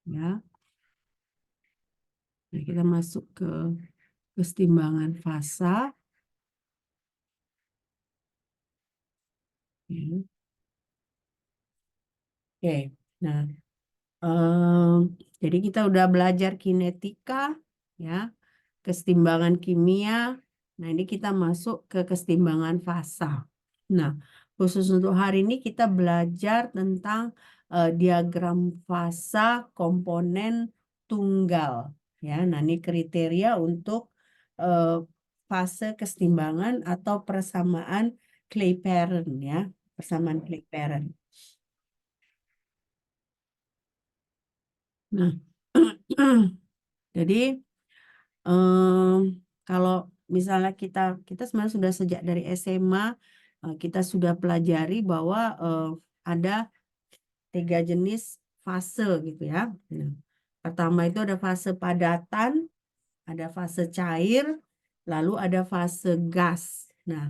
ya. Nah, kita masuk ke kesetimbangan fasa. Ya. Oke, nah, jadi kita udah belajar kinetika, ya, kesetimbangan kimia. Nah, ini kita masuk ke kesetimbangan fasa. Nah, khusus untuk hari ini kita belajar tentang diagram fasa komponen tunggal. Ya, nah ini kriteria untuk eh, fase kesetimbangan atau persamaan Clapeyron, ya, persamaan Clapeyron. Nah, jadi kalau misalnya kita sebenarnya sudah sejak dari SMA kita sudah pelajari bahwa ada 3 jenis fase gitu ya. Nah, pertama itu ada fase padatan, ada fase cair, lalu ada fase gas. Nah,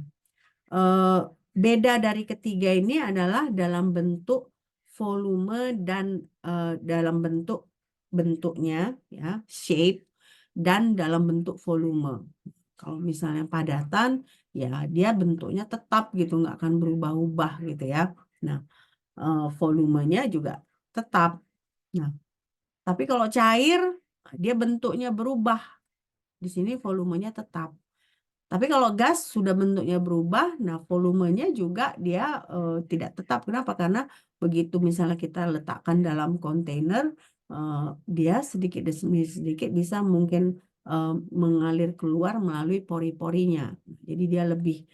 eh, beda dari ketiga ini adalah dalam bentuk volume dan dalam bentuknya, ya, shape, dan dalam bentuk volume. Kalau misalnya padatan, ya dia bentuknya tetap gitu, nggak akan berubah-ubah gitu ya. Nah, volumenya juga tetap. Nah, tapi kalau cair, dia bentuknya berubah. Di sini volumenya tetap. Tapi kalau gas sudah bentuknya berubah, nah volumenya juga dia tidak tetap. Kenapa? Karena begitu misalnya kita letakkan dalam kontainer, eh, dia sedikit demi sedikit bisa mungkin eh, mengalir keluar melalui pori-porinya. Jadi dia lebih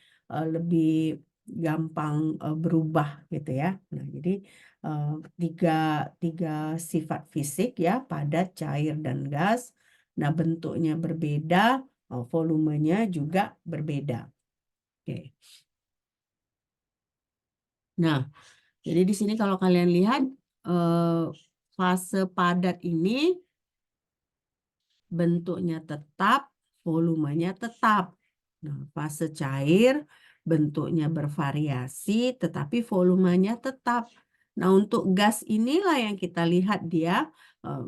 gampang berubah gitu ya. Nah, jadi eh, tiga tiga sifat fisik ya, padat, cair, dan gas. Nah, bentuknya berbeda, volumenya juga berbeda. Oke. Nah, jadi di sini kalau kalian lihat fase padat ini bentuknya tetap, volumenya tetap. Nah, fase cair bentuknya bervariasi tetapi volumenya tetap. Nah, untuk gas inilah yang kita lihat dia eh,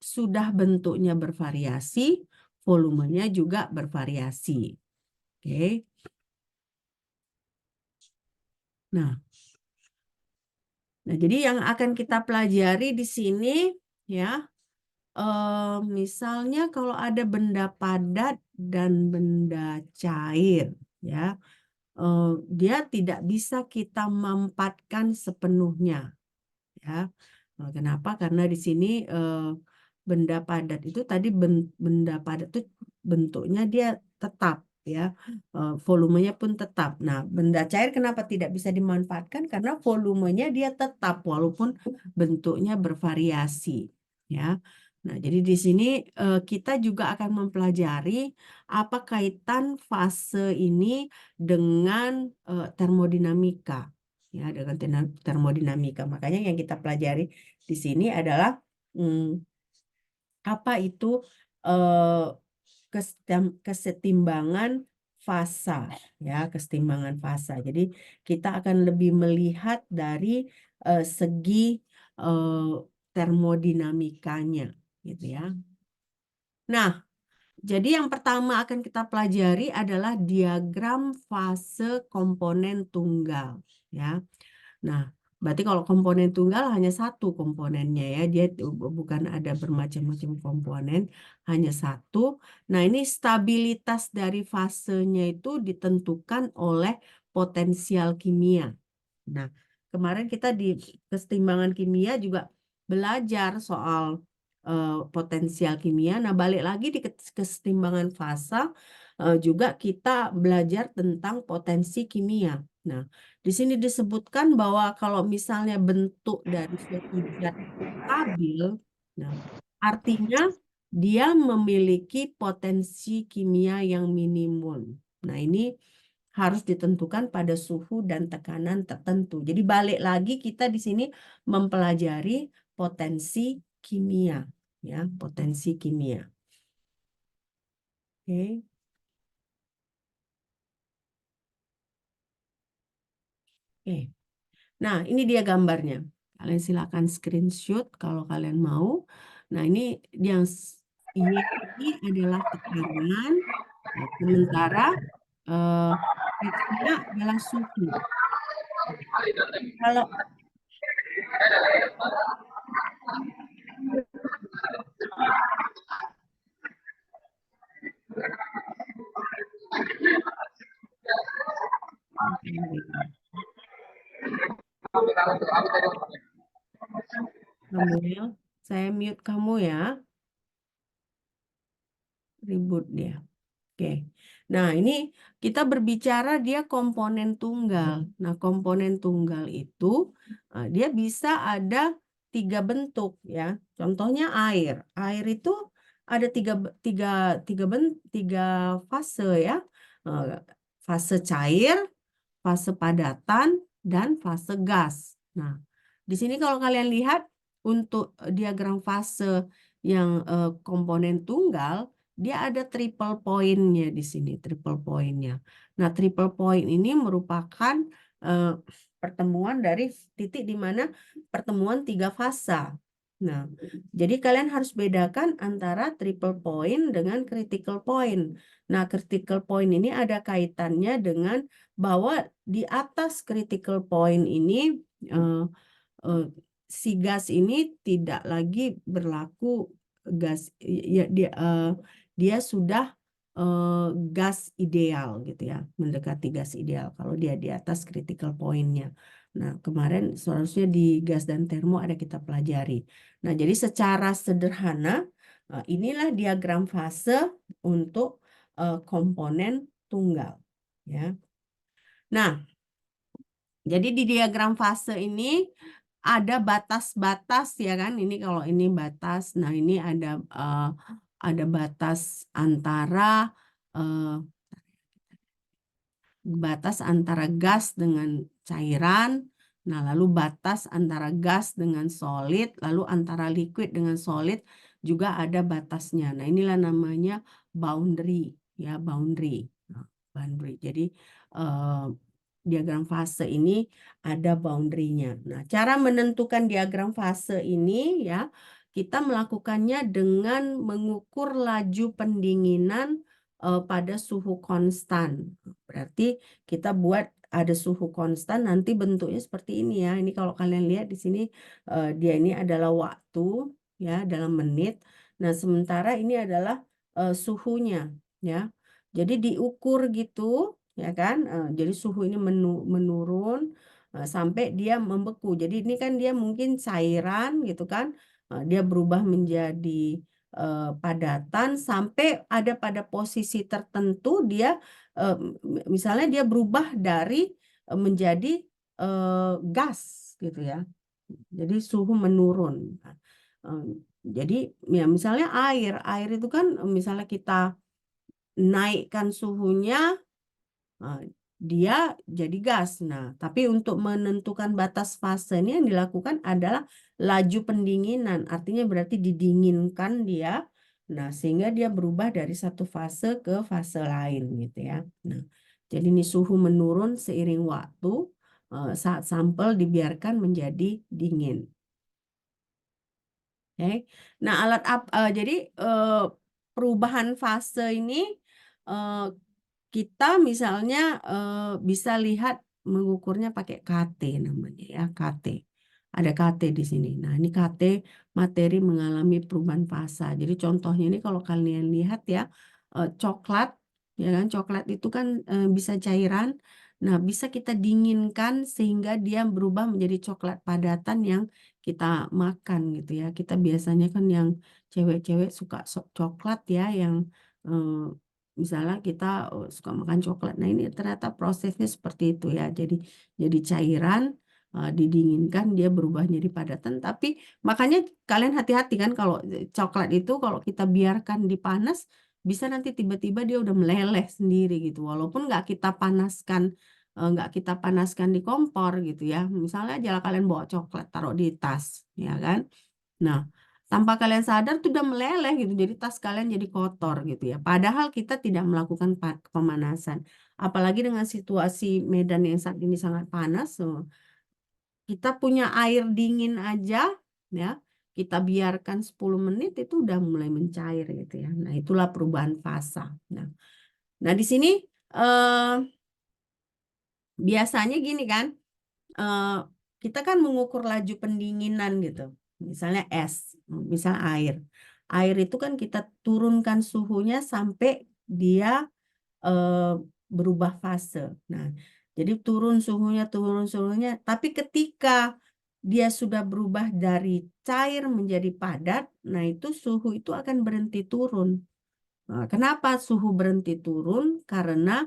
sudah bentuknya bervariasi, volumenya juga bervariasi. Oke. Nah, jadi yang akan kita pelajari di sini ya, misalnya kalau ada benda padat dan benda cair, ya, dia tidak bisa kita mampatkan sepenuhnya, ya. Kenapa? Karena di sini benda padat itu tadi benda padat itu bentuknya dia tetap, ya, volumenya pun tetap. Nah, benda cair kenapa tidak bisa dimanfaatkan? Karena volumenya dia tetap walaupun bentuknya bervariasi, ya. Nah, jadi di sini kita juga akan mempelajari apa kaitan fase ini dengan termodinamika, ya, dengan termodinamika. Makanya yang kita pelajari di sini adalah apa itu eh, kesetimbangan fasa, ya, kesetimbangan fasa. Jadi kita akan lebih melihat dari segi eh, termodinamikanya, gitu ya. Nah, jadi yang pertama akan kita pelajari adalah diagram fase komponen tunggal, ya. Nah, berarti kalau komponen tunggal hanya satu komponennya, ya. Dia bukan ada bermacam-macam komponen, hanya satu. Nah, ini stabilitas dari fasenya itu ditentukan oleh potensial kimia. Nah, kemarin kita di kesetimbangan kimia juga belajar soal potensial kimia. Nah, balik lagi di kesetimbangan fasa juga kita belajar tentang potensi kimia. Nah, di sini disebutkan bahwa kalau misalnya bentuk dari suatu zat itu stabil, nah, artinya dia memiliki potensi kimia yang minimum. Nah, ini harus ditentukan pada suhu dan tekanan tertentu. Jadi balik lagi kita di sini mempelajari potensi kimia, ya, potensi kimia. Oke. Oke. Nah, ini dia gambarnya. Kalian silakan screenshot kalau kalian mau. Nah, ini yang Y ini adalah tekanan, sementara X-nya adalah suhu. Kalau Samuel, saya mute kamu ya. Ribut dia. Oke. Nah, ini kita berbicara dia komponen tunggal. Nah, komponen tunggal itu dia bisa ada 3 bentuk ya. Contohnya air. Air itu ada tiga fase ya. Fase cair, fase padatan, dan fase gas. Nah, di sini kalau kalian lihat untuk diagram fase yang komponen tunggal, dia ada triple point-nya di sini, triple point-nya. Nah, triple point ini merupakan pertemuan dari titik di mana pertemuan 3 fasa. Nah, jadi kalian harus bedakan antara triple point dengan critical point. Nah, critical point ini ada kaitannya dengan bahwa di atas critical point ini si gas ini tidak lagi berlaku gas ya dia sudah gas ideal gitu ya, mendekati gas ideal kalau dia di atas critical point-nya. Nah, kemarin seharusnya di gas dan termo ada kita pelajari. Nah, jadi secara sederhana inilah diagram fase untuk komponen tunggal ya. Nah, jadi di diagram fase ini ada batas-batas ya kan. Ini kalau ini batas, nah ini ada batas antara gas dengan cairan. Nah, lalu batas antara gas dengan solid, lalu antara liquid dengan solid juga ada batasnya. Nah, inilah namanya boundary ya, boundary. Nah, boundary. Jadi diagram fase ini ada boundary-nya. Nah, cara menentukan diagram fase ini ya, kita melakukannya dengan mengukur laju pendinginan pada suhu konstan. Berarti kita buat ada suhu konstan, nanti bentuknya seperti ini ya. Ini kalau kalian lihat di sini dia ini adalah waktu ya dalam menit. Nah, sementara ini adalah suhunya ya. Jadi diukur gitu ya kan. Jadi suhu ini menurun sampai dia membeku. Jadi ini kan dia mungkin cairan gitu kan. Dia berubah menjadi padatan sampai ada pada posisi tertentu dia misalnya dia berubah dari menjadi gas gitu ya. Jadi suhu menurun. Nah, jadi ya misalnya air itu kan misalnya kita naikkan suhunya dia jadi gas. Nah, tapi untuk menentukan batas fasenya yang dilakukan adalah laju pendinginan. Artinya berarti didinginkan dia. Nah, sehingga dia berubah dari satu fase ke fase lain gitu ya. Nah, jadi ini suhu menurun seiring waktu saat sampel dibiarkan menjadi dingin. Oke. Nah, jadi perubahan fase ini kita misalnya bisa lihat mengukurnya pakai KT namanya ya, KT. Ada KT di sini. Nah, ini KT materi mengalami perubahan fasa. Jadi contohnya ini kalau kalian lihat ya, coklat ya kan, coklat itu kan bisa cairan. Nah, bisa kita dinginkan sehingga dia berubah menjadi coklat padatan yang kita makan gitu ya. Kita biasanya kan yang cewek-cewek suka coklat ya, yang misalnya kita suka makan coklat. Nah, ini ternyata prosesnya seperti itu ya. Jadi cairan didinginkan dia berubah jadi padatan. Tapi makanya kalian hati-hati kan kalau coklat itu kalau kita biarkan dipanas bisa nanti tiba-tiba dia udah meleleh sendiri gitu. Walaupun nggak kita panaskan di kompor gitu ya. Misalnya aja kalian bawa coklat taruh di tas ya kan. Nah, tanpa kalian sadar tuh udah meleleh gitu. Jadi tas kalian jadi kotor gitu ya. Padahal kita tidak melakukan pemanasan. Apalagi dengan situasi Medan yang saat ini sangat panas. kita punya air dingin aja, ya, kita biarkan 10 menit itu udah mulai mencair gitu ya. Nah, itulah perubahan fasa. Nah, di sini biasanya gini kan, kita kan mengukur laju pendinginan gitu. Misalnya es, misalnya air. Air itu kan kita turunkan suhunya sampai dia berubah fase. Nah, jadi turun suhunya. Tapi ketika dia sudah berubah dari cair menjadi padat, nah itu suhu itu akan berhenti turun. Nah, kenapa suhu berhenti turun? Karena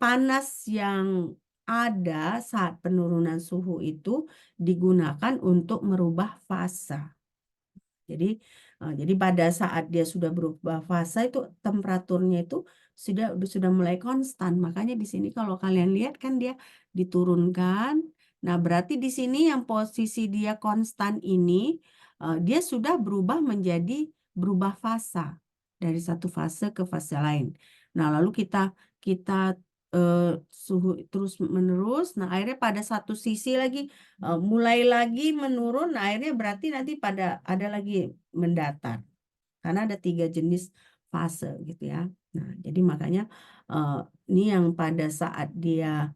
panas yang ada saat penurunan suhu itu digunakan untuk merubah fasa. Jadi pada saat dia sudah berubah fasa itu temperaturnya itu sudah mulai konstan. Makanya di sini kalau kalian lihat kan dia diturunkan. Nah, berarti di sini yang posisi dia konstan ini dia sudah berubah fasa dari satu fase ke fase lain. Nah, lalu kita suhu terus menerus. Nah, akhirnya pada satu sisi lagi mulai lagi menurun, nah, akhirnya berarti nanti ada lagi mendatar karena ada 3 jenis fase gitu ya. Nah, jadi makanya ini yang pada saat dia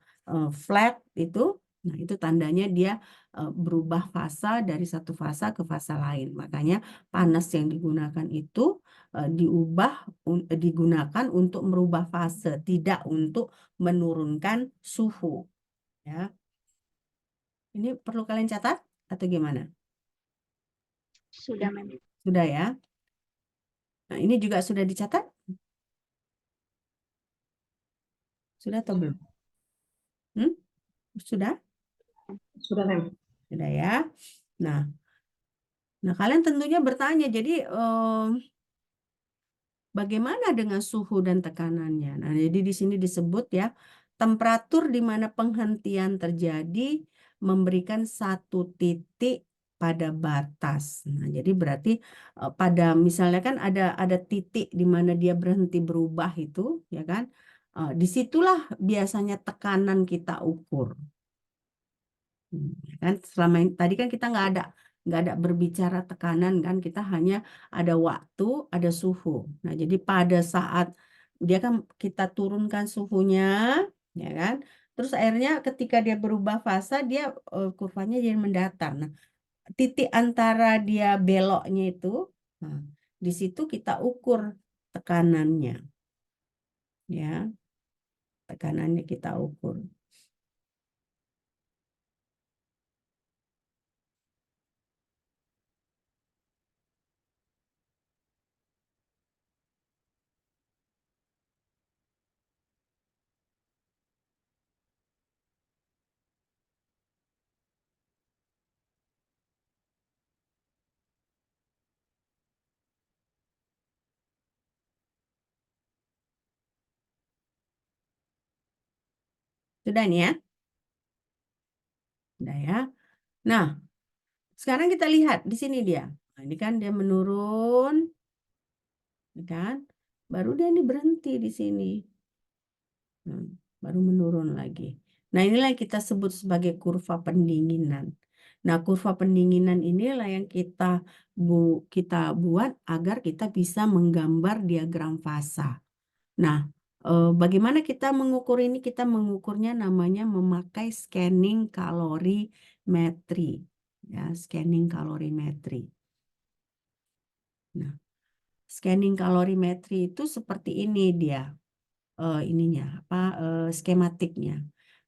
flat itu, nah itu tandanya dia berubah fasa dari satu fasa ke fasa lain. Makanya panas yang digunakan itu digunakan untuk merubah fase, tidak untuk menurunkan suhu ya. Ini perlu kalian catat atau gimana? Sudah, Mem. Sudah ya. Nah, ini juga sudah dicatat? Sudah atau belum? Sudah? Sudah, Mem. Sudah ya. Nah, kalian tentunya bertanya, jadi bagaimana dengan suhu dan tekanannya? Nah, jadi di sini disebut ya, temperatur di mana penghentian terjadi memberikan satu titik pada batas. Nah, jadi berarti pada misalnya kan ada titik di mana dia berhenti berubah itu, ya kan? Disitulah biasanya tekanan kita ukur. Ya kan selama ini tadi kan kita nggak ada berbicara tekanan kan, kita hanya ada waktu, ada suhu. Nah, jadi pada saat dia kan kita turunkan suhunya, ya kan, terus akhirnya ketika dia berubah fasa dia kurvanya jadi mendatar. Nah, titik antara dia beloknya itu, nah, di situ kita ukur tekanannya, ya, tekanannya kita ukur. Sudah nih ya, sudah ya. Nah, sekarang kita lihat di sini dia. Nah, ini kan dia menurun, ya kan? Baru dia ini berhenti di sini. Baru menurun lagi. Nah, inilah yang kita sebut sebagai kurva pendinginan. Nah, kurva pendinginan inilah yang kita buat agar kita bisa menggambar diagram fasa. Nah, bagaimana kita mengukur ini? Kita mengukurnya namanya memakai scanning kalorimetri. Ya, scanning kalorimetri. Nah, scanning kalorimetri itu seperti ini dia ininya skematiknya.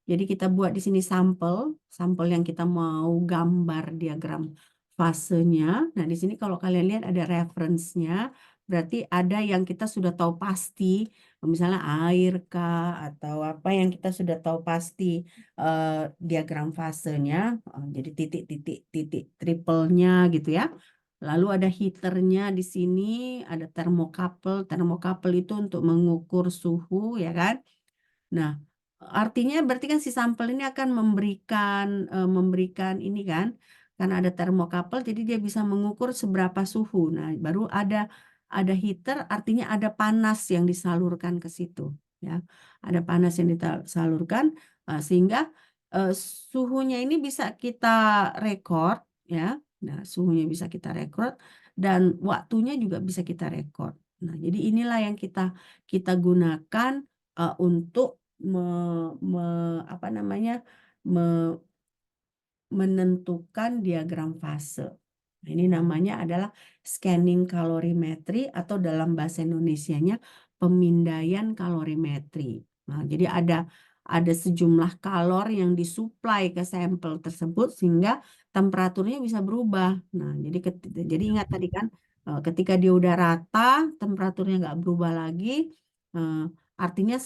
Jadi kita buat di sini sampel yang kita mau gambar diagram fasenya. Nah, di sini kalau kalian lihat ada reference-nya, berarti ada yang kita sudah tahu pasti, misalnya air kah atau apa yang kita sudah tahu pasti diagram fasenya. Jadi titik triple-nya gitu ya. Lalu ada heaternya di sini, ada termokapel. Termokapel itu untuk mengukur suhu, ya kan? Nah, artinya berarti kan si sampel ini akan memberikan ini kan, karena ada termokapel, jadi dia bisa mengukur seberapa suhu. Nah, baru ada heater, artinya ada panas yang disalurkan ke situ, ya. Ada panas yang disalurkan sehingga suhunya ini bisa kita rekod ya. Nah, suhunya bisa kita rekod dan waktunya juga bisa kita rekod. Nah, jadi inilah yang kita gunakan untuk apa namanya menentukan diagram fase. Nah, ini namanya adalah scanning kalorimetri atau dalam bahasa Indonesianya pemindaian kalorimetri. Nah, jadi ada sejumlah kalor yang disuplai ke sampel tersebut sehingga temperaturnya bisa berubah. Nah, jadi ingat tadi kan ketika dia udah rata, temperaturnya nggak berubah lagi, eh, artinya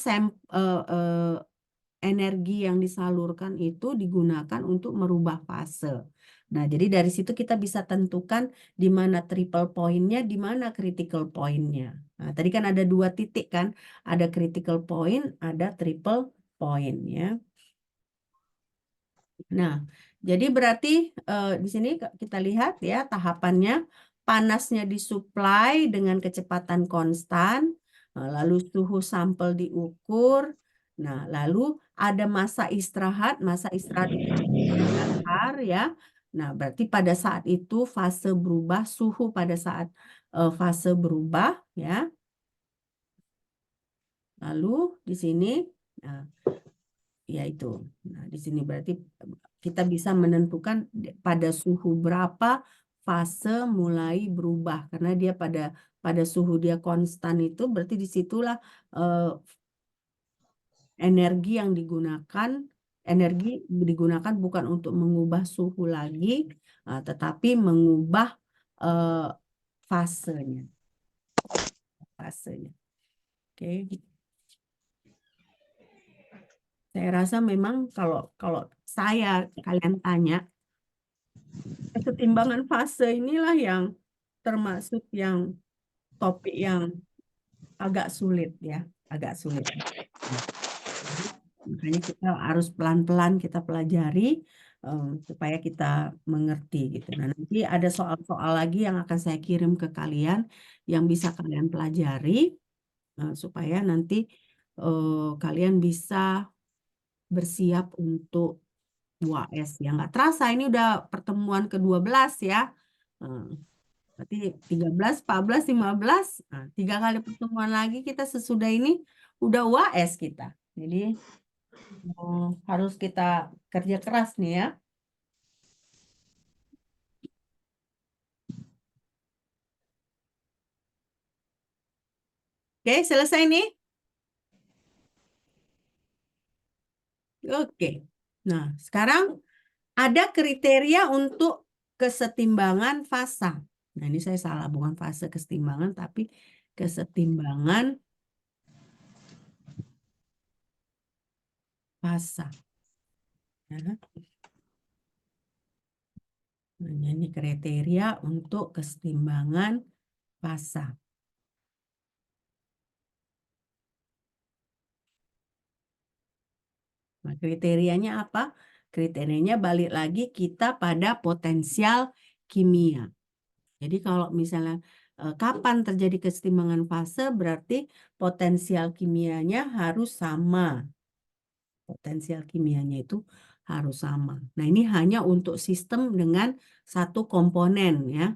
energi yang disalurkan itu digunakan untuk merubah fase. Nah, jadi dari situ kita bisa tentukan di mana triple point-nya, di mana critical point-nya. Nah, tadi kan ada 2 titik kan, ada critical point, ada triple point ya. Nah, jadi berarti di sini kita lihat ya tahapannya, panasnya disuplai dengan kecepatan konstan, lalu suhu sampel diukur, nah lalu ada masa istirahat itu dasar ya. Nah, berarti pada saat itu fase berubah, suhu pada saat fase berubah ya. Lalu di sini, nah, yaitu. Nah, di sini berarti kita bisa menentukan pada suhu berapa fase mulai berubah karena dia pada suhu dia konstan itu berarti disitulah energi digunakan bukan untuk mengubah suhu lagi tetapi mengubah eh, fasenya fasenya. Oke. Saya rasa memang kalau kalau kalian tanya kesetimbangan fase inilah yang termasuk yang topik yang agak sulit ya, agak sulit. Nah, jadi makanya kita harus pelan-pelan kita pelajari supaya kita mengerti gitu. Nah, nanti ada soal-soal lagi yang akan saya kirim ke kalian yang bisa kalian pelajari supaya nanti kalian bisa bersiap untuk UAS ya. Nggak terasa ini udah pertemuan ke-12 ya. Eh, Berarti 13, 14, 15. Nah, 3 kali pertemuan lagi kita sesudah ini udah UAS kita. Jadi harus kita kerja keras nih ya. Oke, selesai nih. Oke. Nah, sekarang ada kriteria untuk kesetimbangan fasa. Nah, ini saya salah, bukan fase kesetimbangan, tapi kesetimbangan fasa. Ya. Nah, ini kriteria untuk kesetimbangan fasa. Nah, kriterianya apa? Kriterianya balik lagi kita pada potensial kimia. Jadi kalau misalnya kapan terjadi kesetimbangan fase berarti potensial kimianya harus sama. Potensial kimianya itu harus sama. Nah, ini hanya untuk sistem dengan satu komponen ya.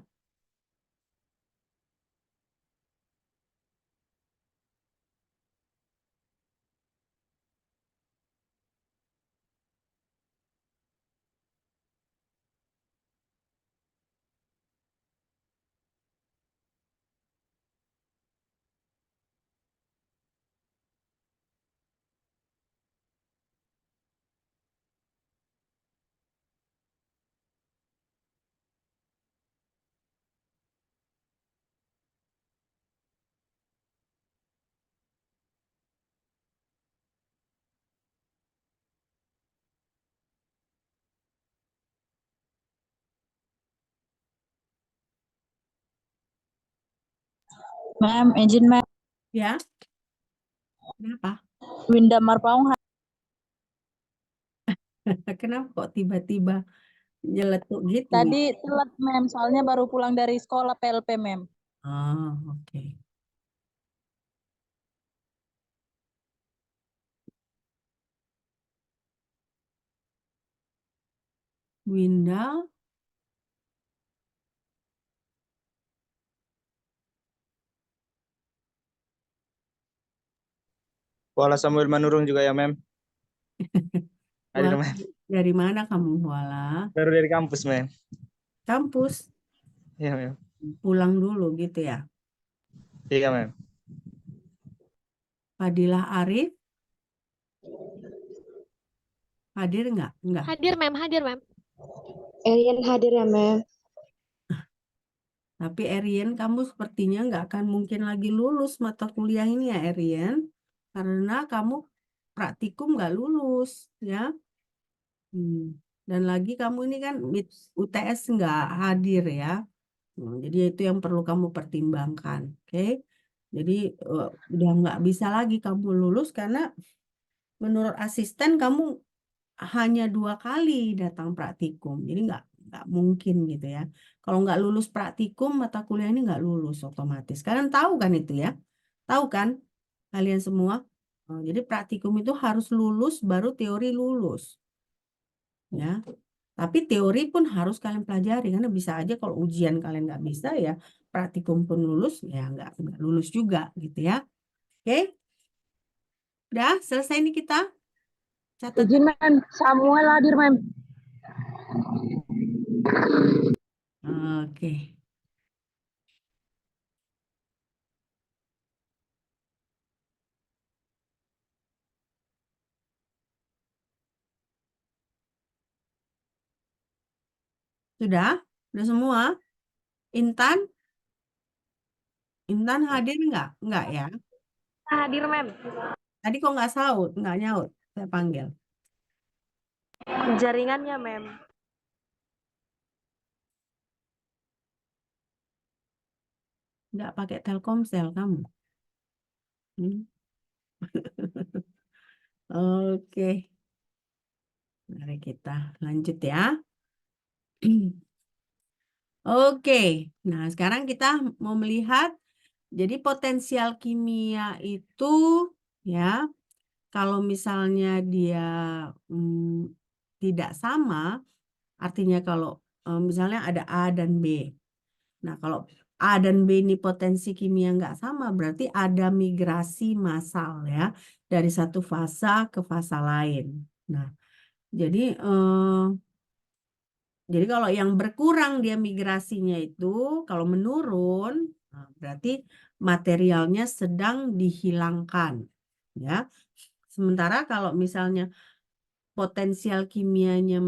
Ma'am, engine ma'am, Ya, kenapa? Winda Marpaung Kenapa kok tiba-tiba nyeletuk gitu? tadi telat ma'am, soalnya baru pulang dari sekolah PLP ma'am. Ah, oke. Windal. Kuala Samuel Manurung juga ya, Mem. Hadir, Wala, Mem. dari mana kamu, Wala? Baru dari kampus, Mem. Kampus. Iya, Mem. Pulang dulu gitu ya. Iya, Mem. Fadilah Arif. Hadir nggak? Nggak. Hadir, Mem. Hadir, Mem. Arian hadir ya, Mem. Tapi Erian, kamu sepertinya nggak akan mungkin lagi lulus mata kuliah ini ya, Erian. Karena kamu praktikum nggak lulus, ya. Dan lagi kamu ini kan UTS nggak hadir ya. Jadi itu yang perlu kamu pertimbangkan, oke? Jadi udah nggak bisa lagi kamu lulus karena menurut asisten kamu hanya 2 kali datang praktikum, jadi nggak mungkin gitu ya. Kalau nggak lulus praktikum, mata kuliah ini nggak lulus otomatis. Kalian tahu kan itu ya? Tahu kan kalian semua? Jadi praktikum itu harus lulus baru teori lulus, ya. Tapi teori pun harus kalian pelajari karena bisa aja kalau ujian kalian nggak bisa ya praktikum pun lulus ya nggak lulus juga gitu ya. Oke? Udah selesai nih kita catat. Izin, Mem. Samuel hadir, Mem. Oke. Sudah? Sudah semua? Intan? Intan hadir nggak? Nggak ya? Hadir, Mem. Tadi kok nggak saut, nggak nyaut. Saya panggil. Jaringannya, Mem. Nggak pakai Telkomsel kamu. Hmm? Oke. Mari kita lanjut ya. Oke. Nah, sekarang kita mau melihat jadi potensial kimia itu ya kalau misalnya dia tidak sama, artinya kalau misalnya ada A dan B. Nah, kalau A dan B ini potensi kimia nggak sama, berarti ada migrasi massal ya dari satu fasa ke fasa lain. Nah, jadi kalau yang berkurang dia migrasinya itu, kalau menurun, nah, berarti materialnya sedang dihilangkan, ya. Sementara kalau misalnya potensial kimianya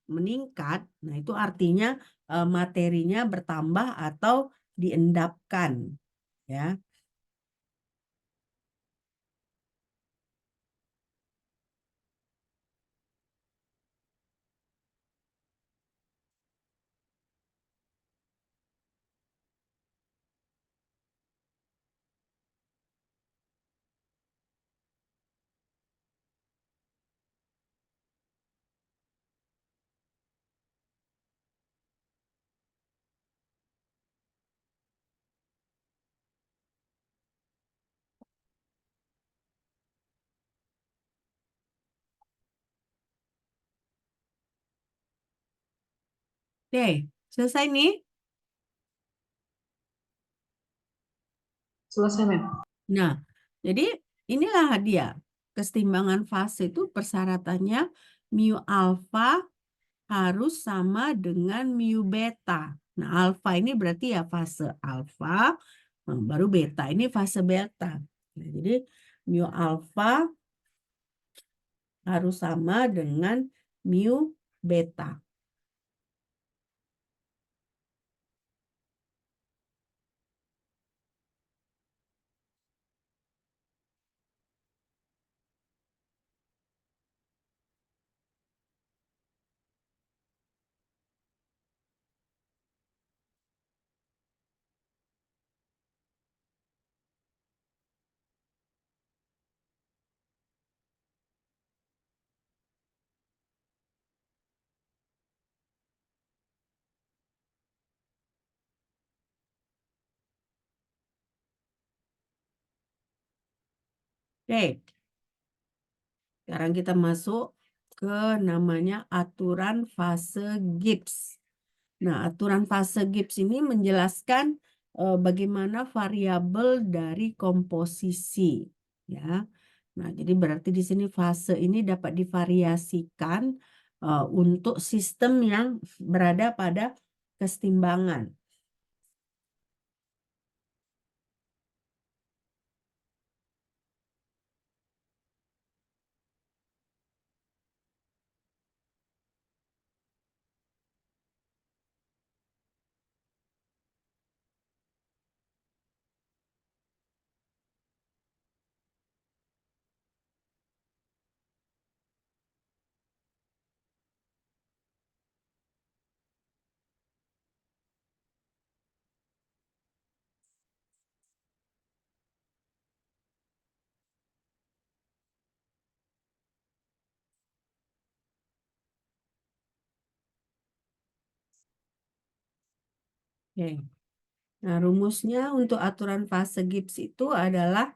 meningkat, nah itu artinya materinya bertambah atau diendapkan, ya. Oke, selesai nih. Selesai, Mem. Nah, jadi inilah dia kesetimbangan fase itu persyaratannya mu alfa harus sama dengan mu beta. Nah, alfa ini berarti ya fase alfa, baru beta ini fase beta. Nah, jadi mu alfa harus sama dengan mu beta. Oke, sekarang kita masuk ke namanya aturan fase Gibbs. Nah, aturan fase Gibbs ini menjelaskan bagaimana variabel dari komposisi, ya. Nah, jadi berarti di sini fase ini dapat divariasikan untuk sistem yang berada pada kesetimbangan. Oke. Nah, rumusnya untuk aturan fase Gibbs itu adalah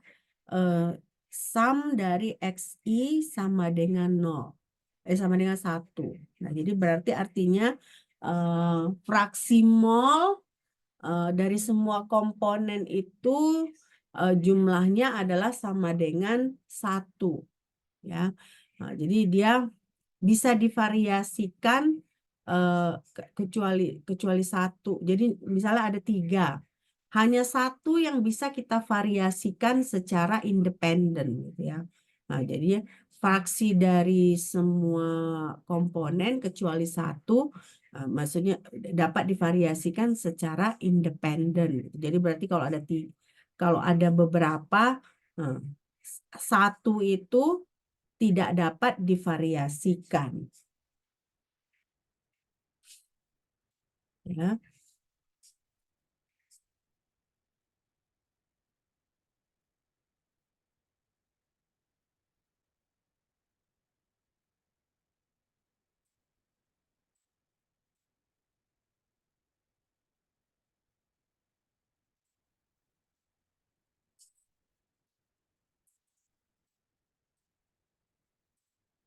sum dari XI sama dengan 0. Sama dengan 1. Nah, jadi berarti artinya fraksi mol dari semua komponen itu jumlahnya adalah sama dengan 1. Ya. Nah, jadi dia bisa divariasikan kecuali 1. Jadi misalnya ada 3. Hanya 1 yang bisa kita variasikan secara independen, gitu ya. Nah, jadi fraksi dari semua komponen kecuali 1, maksudnya dapat divariasikan secara independen. Jadi berarti kalau ada beberapa, 1 itu tidak dapat divariasikan. Ya.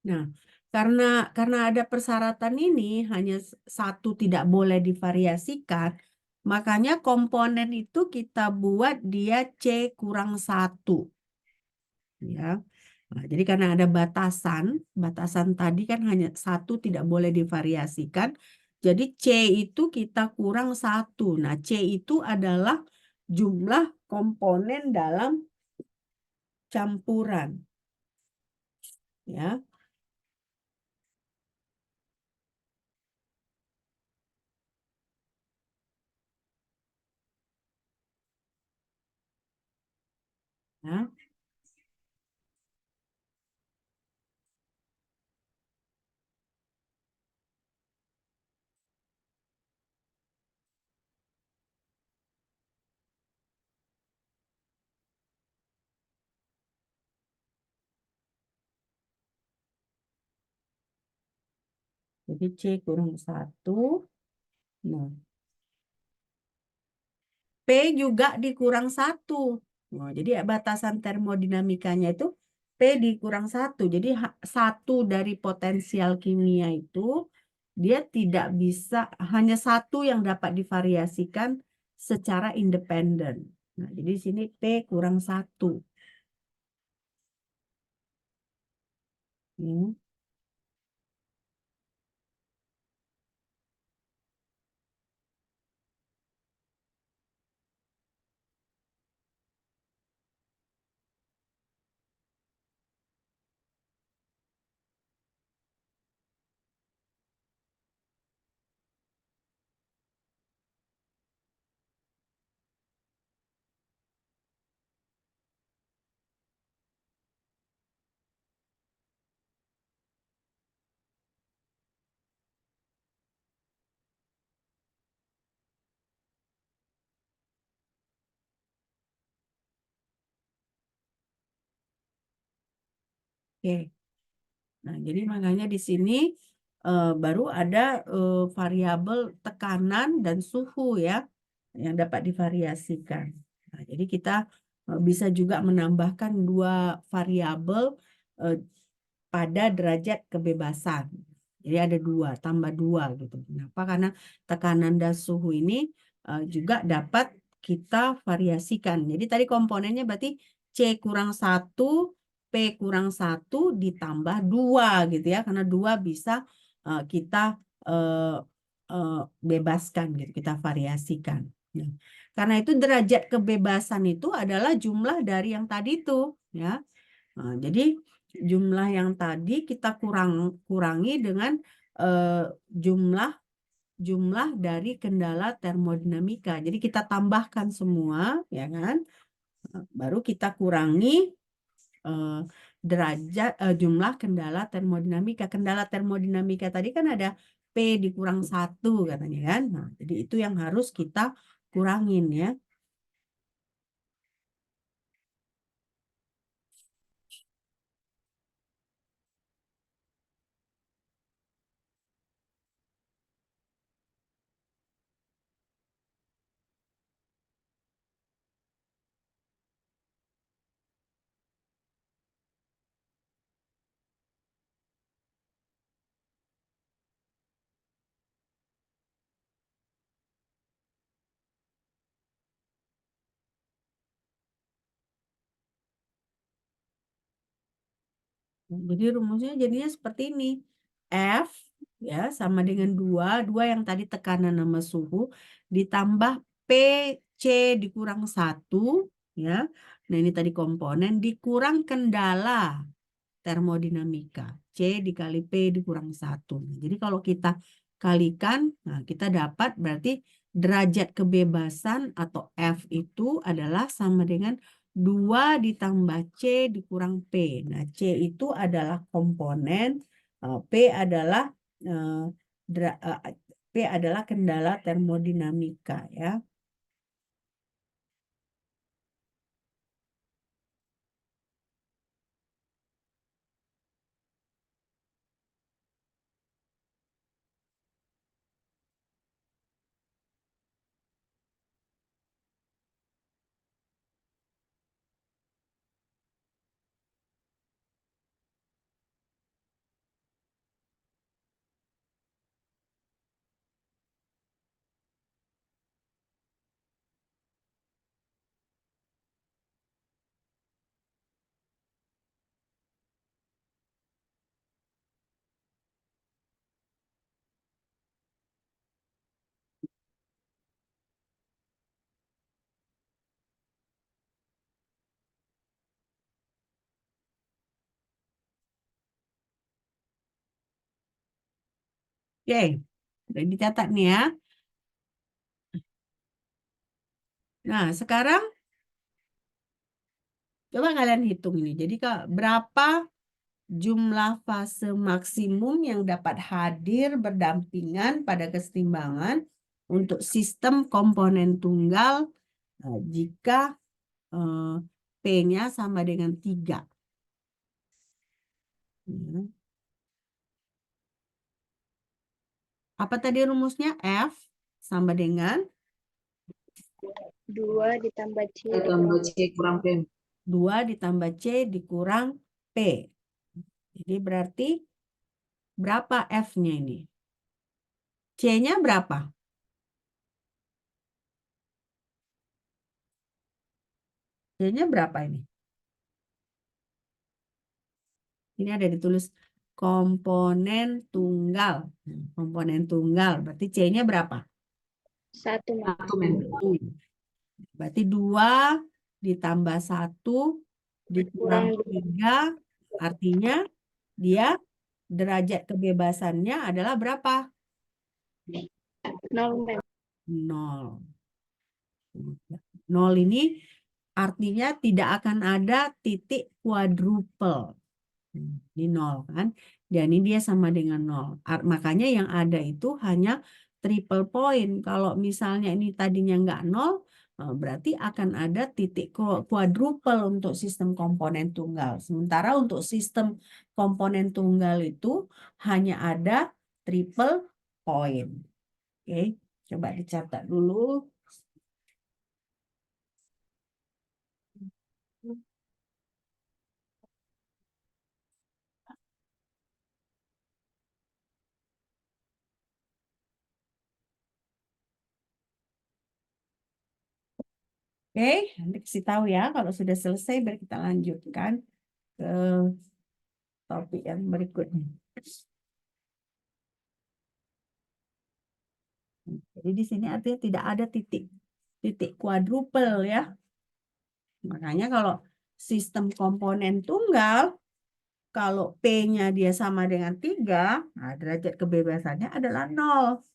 Nah, karena ada persyaratan ini hanya 1 tidak boleh divariasikan, makanya komponen itu kita buat dia C kurang 1. Ya. Nah, jadi karena ada batasan tadi kan hanya 1 tidak boleh divariasikan, jadi C itu kita kurang 1. Nah, C itu adalah jumlah komponen dalam campuran. Ya. Ya. Jadi C kurang 1. Nah, P juga dikurang 1. Nah, jadi batasan termodinamikanya itu P dikurang 1. Jadi 1 dari potensial kimia itu dia tidak bisa, hanya 1 yang dapat divariasikan secara independen. Nah, jadi di sini P kurang 1. Hmm. Oke. Nah, jadi makanya di sini baru ada variabel tekanan dan suhu ya yang dapat divariasikan. Nah, jadi kita bisa juga menambahkan 2 variabel pada derajat kebebasan. Jadi ada 2, tambah 2 gitu. Kenapa? Karena tekanan dan suhu ini juga dapat kita variasikan. Jadi tadi komponennya berarti C kurang 1, P kurang 1 ditambah 2 gitu ya. Karena 2 bisa kita bebaskan gitu, kita variasikan. Nah, karena itu derajat kebebasan itu adalah jumlah dari yang tadi itu ya. Nah, jadi jumlah yang tadi kita kurangi dengan jumlah dari kendala termodinamika. Jadi kita tambahkan semua, ya kan? Baru kita kurangi jumlah kendala termodinamika. Kendala termodinamika tadi kan ada P dikurang 1 katanya kan. Nah, jadi itu yang harus kita kurangin ya. Jadi rumusnya jadinya seperti ini. F ya sama dengan 2 yang tadi tekanan sama suhu ditambah P C dikurang 1 ya. Nah, ini tadi komponen dikurang kendala termodinamika. C dikali P dikurang 1. Jadi kalau kita kalikan, nah kita dapat berarti derajat kebebasan atau F itu adalah sama dengan 2 ditambah C dikurang P. Nah, C itu adalah komponen, P adalah P adalah kendala termodinamika ya. Oke, udah dicatat nih ya. Nah, sekarang coba kalian hitung ini. Jadi berapa jumlah fase maksimum yang dapat hadir berdampingan pada kesetimbangan untuk sistem komponen tunggal jika P-nya sama dengan 3. Apa tadi rumusnya? F sama dengan 2 ditambah C Tambah C kurang P. 2 ditambah C dikurang P. Jadi berarti berapa F-nya ini? C-nya berapa? C-nya berapa ini? Ini ada ditulis komponen tunggal. Komponen tunggal. Berarti C-nya berapa? 1, Mem. 1, Mem. Berarti 2 ditambah 1 dikurang 3. Artinya dia derajat kebebasannya adalah berapa? 0, Mem. 0. 0 ini artinya tidak akan ada titik quadruple. Ini 0 kan. Dan ini dia sama dengan 0. Makanya yang ada itu hanya triple point. Kalau misalnya ini tadinya nggak 0, berarti akan ada titik quadruple untuk sistem komponen tunggal. Sementara untuk sistem komponen tunggal itu hanya ada triple point. Oke, coba dicatat dulu. Oke, nanti kasih tahu ya kalau sudah selesai biar kita lanjutkan ke topik yang berikutnya. Jadi di sini artinya tidak ada titik titik kuadrupel ya. Makanya kalau sistem komponen tunggal, kalau P-nya dia sama dengan 3, nah derajat kebebasannya adalah 0.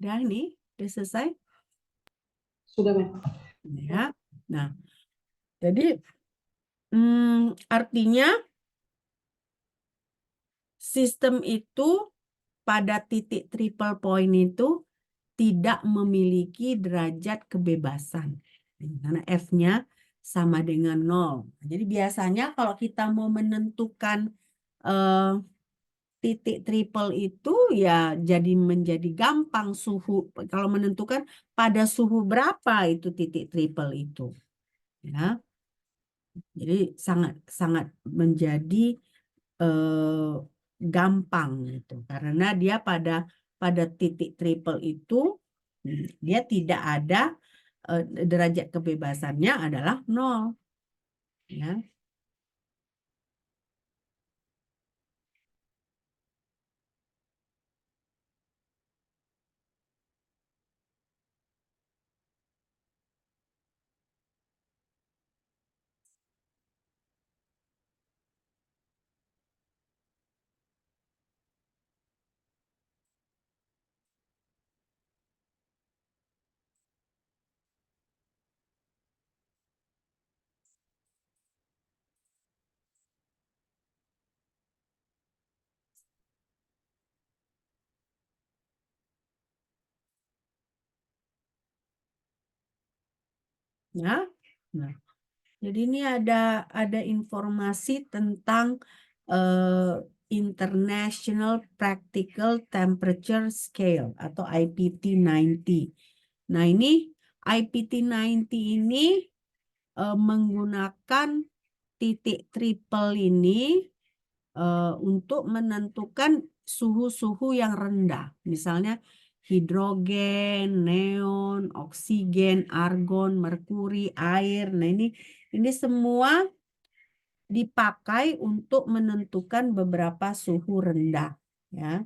Udah ini, udah selesai. Sudah, Mem. Ya. Nah, jadi artinya sistem itu pada titik triple point itu tidak memiliki derajat kebebasan. Karena F-nya sama dengan 0. Jadi biasanya kalau kita mau menentukan eh, titik triple itu ya jadi menjadi gampang suhu. Kalau menentukan pada suhu berapa itu titik triple itu. Ya. Jadi sangat sangat menjadi eh, gampang gitu karena dia pada titik triple itu dia tidak ada derajat kebebasannya adalah 0 ya. Ya. Nah, jadi ini ada informasi tentang eh, International Practical Temperature Scale atau IPT-90. Nah, ini IPT-90 ini menggunakan titik triple ini untuk menentukan suhu-suhu yang rendah. Misalnya hidrogen, neon, oksigen, argon, merkuri, air. Nah, ini semua dipakai untuk menentukan beberapa suhu rendah, ya.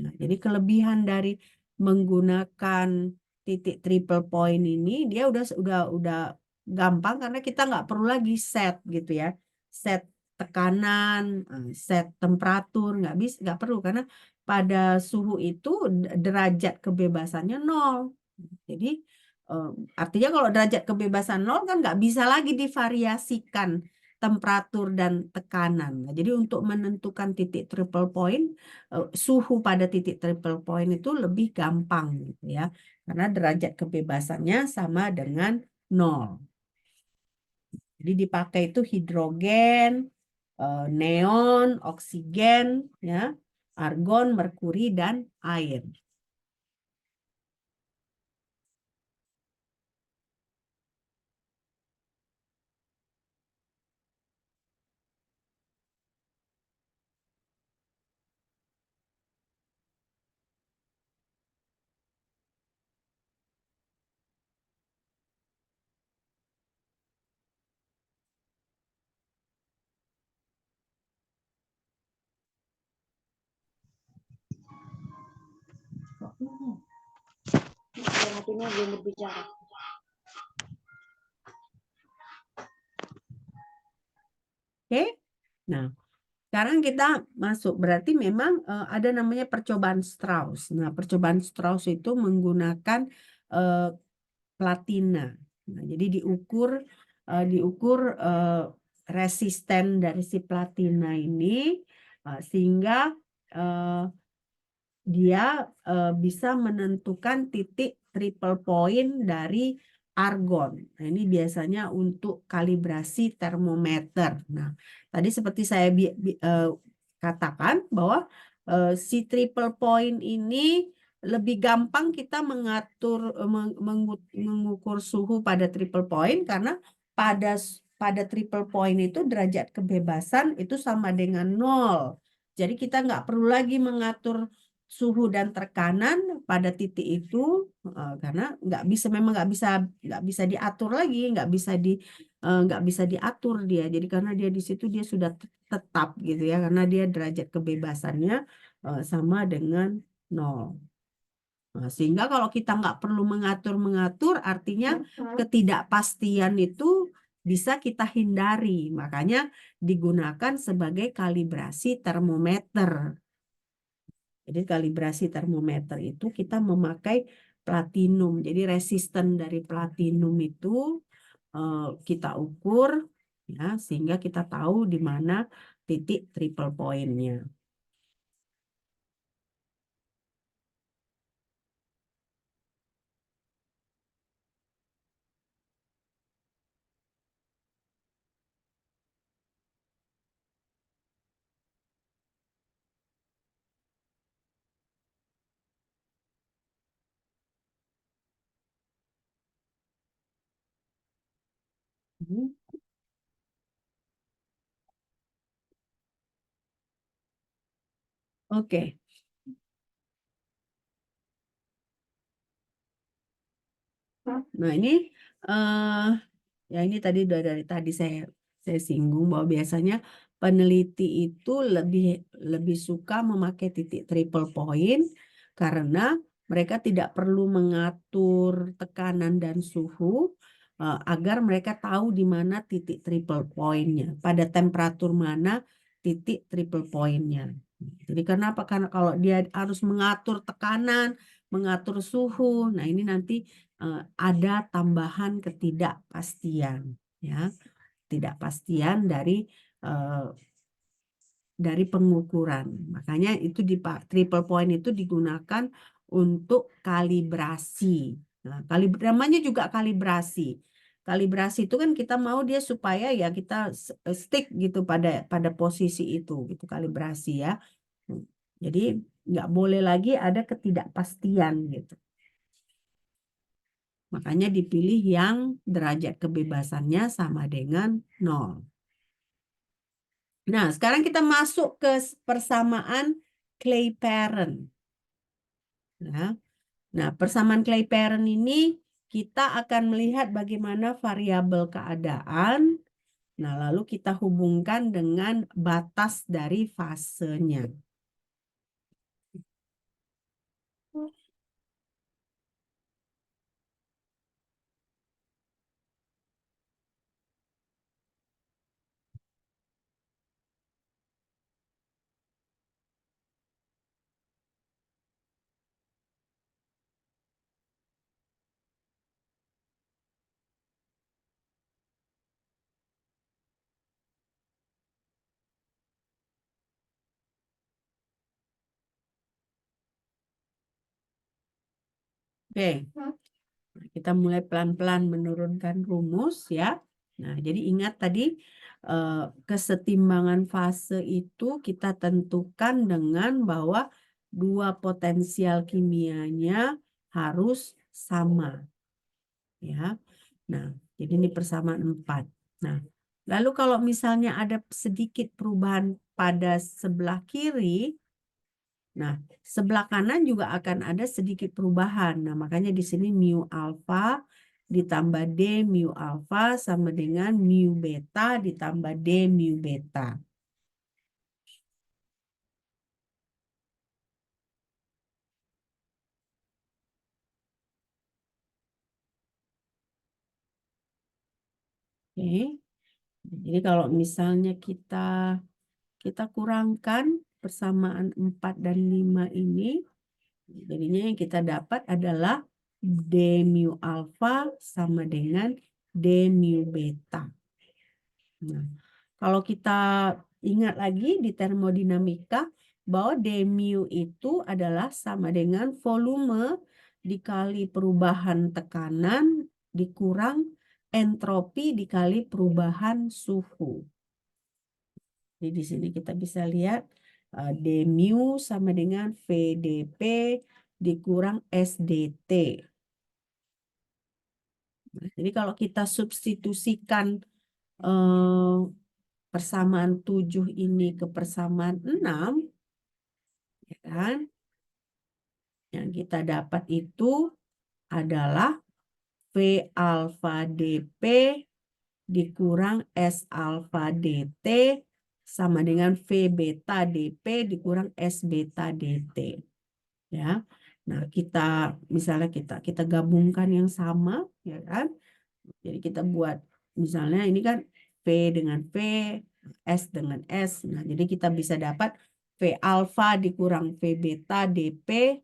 Nah, jadi kelebihan dari menggunakan titik triple point ini dia udah gampang karena kita nggak perlu lagi set gitu ya. Set tekanan, set temperatur nggak perlu karena pada suhu itu derajat kebebasannya 0. Jadi eh, artinya kalau derajat kebebasan 0 kan nggak bisa lagi divariasikan temperatur dan tekanan. Nah, jadi untuk menentukan titik triple point, suhu pada titik triple point itu lebih gampang gitu ya. Karena derajat kebebasannya sama dengan 0. Jadi dipakai itu hidrogen, neon, oksigen, ya, argon, merkuri, dan air. Yang satunya belum berbicara. Oke. Nah, sekarang kita masuk, berarti memang ada namanya percobaan Strauss. Nah, percobaan Strauss itu menggunakan platina. Nah, jadi diukur resisten dari si platina ini sehingga dia bisa menentukan titik triple point dari argon. Nah, ini biasanya untuk kalibrasi termometer. Nah, tadi seperti saya katakan bahwa si triple point ini lebih gampang kita mengatur mengukur suhu pada triple point karena pada triple point itu derajat kebebasan itu sama dengan 0. Jadi kita nggak perlu lagi mengatur suhu dan tekanan pada titik itu karena memang nggak bisa diatur lagi, nggak bisa diatur dia. Jadi karena dia di situ dia sudah tetap gitu ya, karena dia derajat kebebasannya sama dengan 0. Nah, sehingga kalau kita nggak perlu mengatur artinya ketidakpastian itu bisa kita hindari. Makanya digunakan sebagai kalibrasi termometer. Jadi kalibrasi termometer itu kita memakai platinum. Jadi resisten dari platinum itu kita ukur ya sehingga kita tahu di mana titik triple point-nya. Oke. Nah, ini ya ini tadi dari tadi saya singgung bahwa biasanya peneliti itu lebih suka memakai titik triple point karena mereka tidak perlu mengatur tekanan dan suhu agar mereka tahu di mana titik triple point-nya, pada temperatur mana titik triple point-nya. Jadi kenapa? Karena kalau dia harus mengatur tekanan, mengatur suhu, nah ini nanti ada tambahan ketidakpastian, ya, ketidakpastian dari pengukuran. Makanya itu triple point itu digunakan untuk kalibrasi. Nah, namanya juga kalibrasi. Kalibrasi itu kan kita mau dia supaya ya kita stick gitu pada posisi itu, gitu kalibrasi ya. Jadi nggak boleh lagi ada ketidakpastian gitu. Makanya dipilih yang derajat kebebasannya sama dengan 0. Nah, sekarang kita masuk ke persamaan Clay-Perren. Nah, persamaan Clay-Perren ini kita akan melihat bagaimana variabel keadaan. Nah, lalu kita hubungkan dengan batas dari fasenya. Oke, kita mulai pelan-pelan menurunkan rumus ya. Nah, jadi ingat tadi kesetimbangan fase itu kita tentukan dengan bahwa dua potensial kimianya harus sama. Ya. Nah, jadi ini persamaan 4. Nah, lalu kalau misalnya ada sedikit perubahan pada sebelah kiri, nah, sebelah kanan juga akan ada sedikit perubahan. Nah, makanya di sini mu alfa ditambah D mu alfa sama dengan mu beta ditambah D mu beta. Oke. Jadi kalau misalnya kita kurangkan persamaan 4 dan 5 ini, jadinya yang kita dapat adalah D mu alfa sama dengan D mu beta. Nah, kalau kita ingat lagi di termodinamika bahwa D mu itu adalah sama dengan volume dikali perubahan tekanan dikurang entropi dikali perubahan suhu. Jadi di sini kita bisa lihat D mu sama dengan VdP dikurang SdT. Nah, jadi kalau kita substitusikan persamaan 7 ini ke persamaan 6, ya kan? Yang kita dapat itu adalah V alfa dP dikurang S alfa dt sama dengan V beta dP dikurang S beta dt. Ya. Nah, misalnya kita gabungkan yang sama, ya kan? Jadi kita buat misalnya ini kan V dengan V, S dengan S. Nah, jadi kita bisa dapat V alfa dikurang V beta dP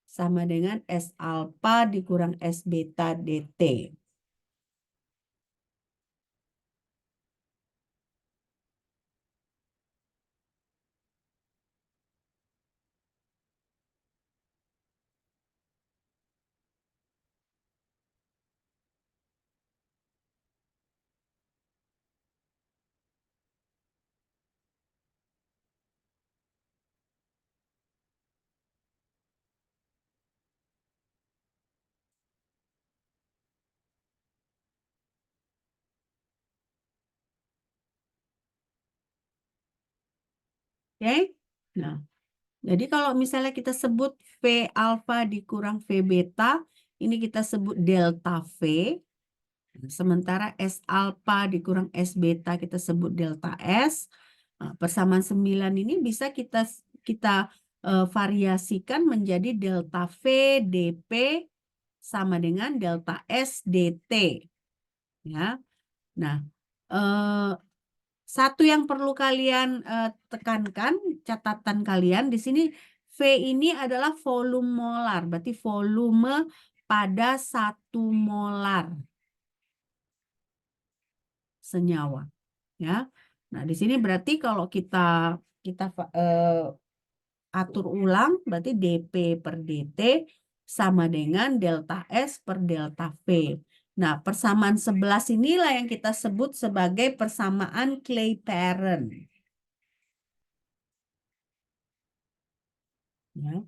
sama dengan S alfa dikurang S beta dt. Oke? Nah, jadi kalau misalnya kita sebut V alfa dikurang V beta, ini kita sebut delta V. Sementara S alfa dikurang S beta kita sebut delta S. Nah, persamaan 9 ini bisa kita variasikan menjadi delta V dP sama dengan delta S dt. Ya. Nah, satu yang perlu kalian tekankan, catatan kalian di sini V ini adalah volume molar, berarti volume pada 1 molar senyawa, ya. Nah, di sini berarti kalau kita atur ulang, berarti dP per dt sama dengan delta S per delta V. Nah, persamaan 11 inilah yang kita sebut sebagai persamaan Clapeyron. Ya.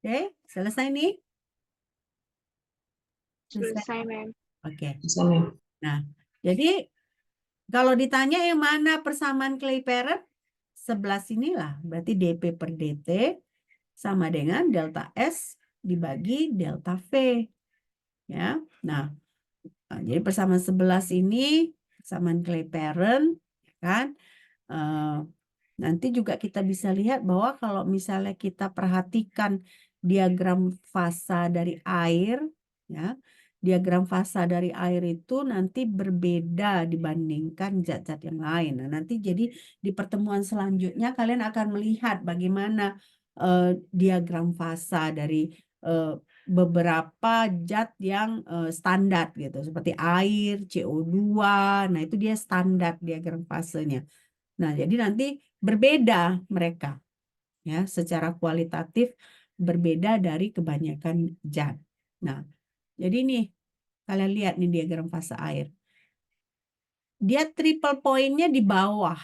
Oke, selesai nih? Selesai, Mem. Oke. Bisa, Mem. Nah, jadi kalau ditanya yang mana persamaan Clapeyron, 11 inilah. Berarti dP per dt sama dengan delta S dibagi delta V. Ya. Nah, jadi persamaan 11 ini persamaan Clapeyron, kan? Nanti juga kita bisa lihat bahwa kalau misalnya kita perhatikan diagram fasa dari air, ya, diagram fasa dari air itu nanti berbeda dibandingkan zat-zat yang lain. Nah, nanti jadi di pertemuan selanjutnya kalian akan melihat bagaimana diagram fasa dari beberapa zat yang standar gitu, seperti air, CO2. Nah, itu dia standar diagram fasenya. Nah, jadi nanti berbeda mereka, ya, secara kualitatif berbeda dari kebanyakan zat. Nah, jadi nih kalian lihat nih diagram fase air. Dia triple pointnya di bawah.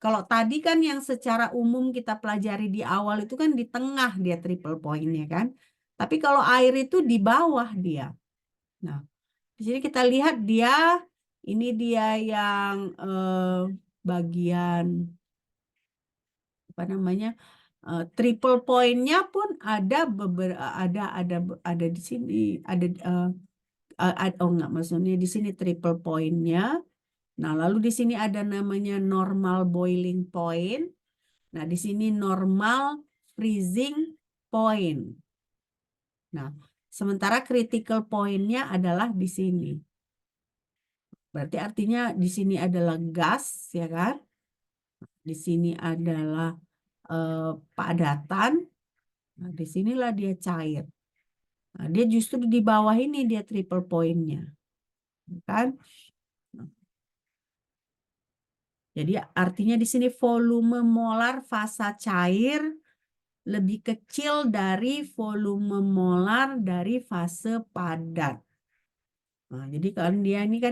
Kalau tadi kan yang secara umum kita pelajari di awal itu kan di tengah dia triple pointnya kan. Tapi kalau air itu di bawah dia. Nah, di sini kita lihat ini dia yang bagian apa namanya triple point-nya pun ada ada di sini oh enggak, maksudnya di sini triple point-nya. Nah, lalu di sini ada namanya normal boiling point. Nah, di sini normal freezing point. Nah, sementara critical point-nya adalah di sini. Berarti artinya di sini adalah gas, ya kan? Di sini adalah padatan. Nah, disinilah dia cair. Nah, dia justru di bawah ini dia triple point-nya. Kan? Jadi artinya di sini volume molar fasa cair lebih kecil dari volume molar dari fase padat. Nah, jadi kan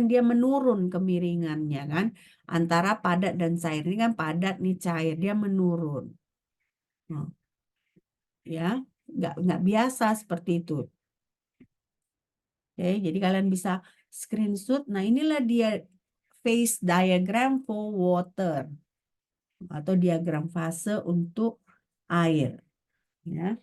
dia menurun kemiringannya kan antara padat dan cair. Ini kan padat nih cair, dia menurun. Nah, ya, nggak biasa seperti itu. Oke, jadi kalian bisa screenshot. Nah, inilah dia phase diagram for water atau diagram fase untuk air. Ya.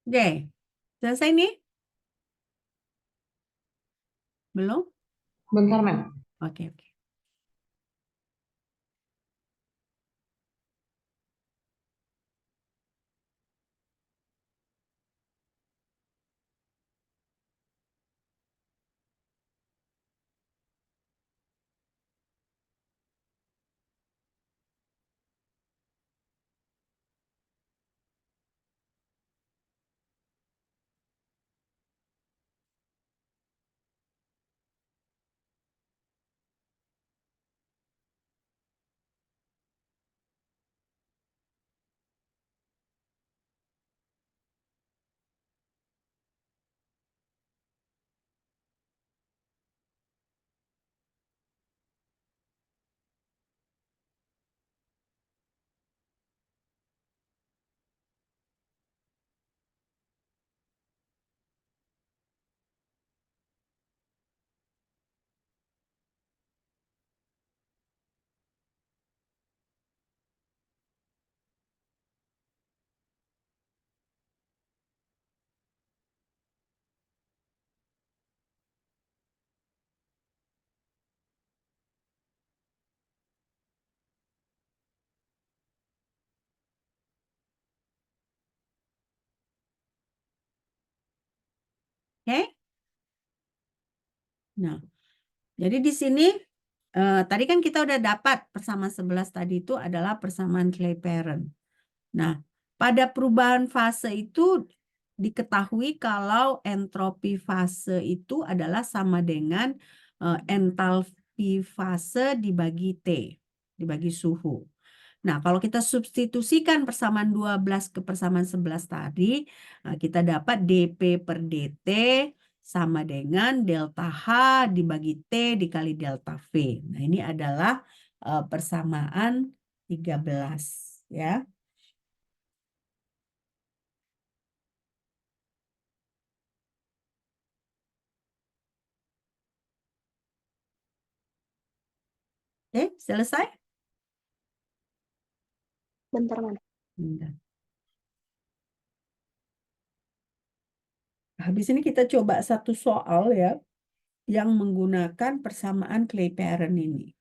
Oke, selesai nih? Belum? Bentar, Mem. Oke, oke. Oke. Nah, jadi di sini tadi kan kita udah dapat persamaan 11 tadi itu adalah persamaan Clapeyron. Nah, pada perubahan fase itu diketahui kalau entropi fase itu adalah sama dengan entalpi fase dibagi T, dibagi suhu. Nah, kalau kita substitusikan persamaan 12 ke persamaan 11 tadi, kita dapat dP per dt sama dengan delta H dibagi T dikali delta V. Nah, ini adalah persamaan 13, ya. Oke, selesai? Bentar, Mem. Bentar. Habis ini kita coba satu soal ya, yang menggunakan persamaan Clapeyron ini.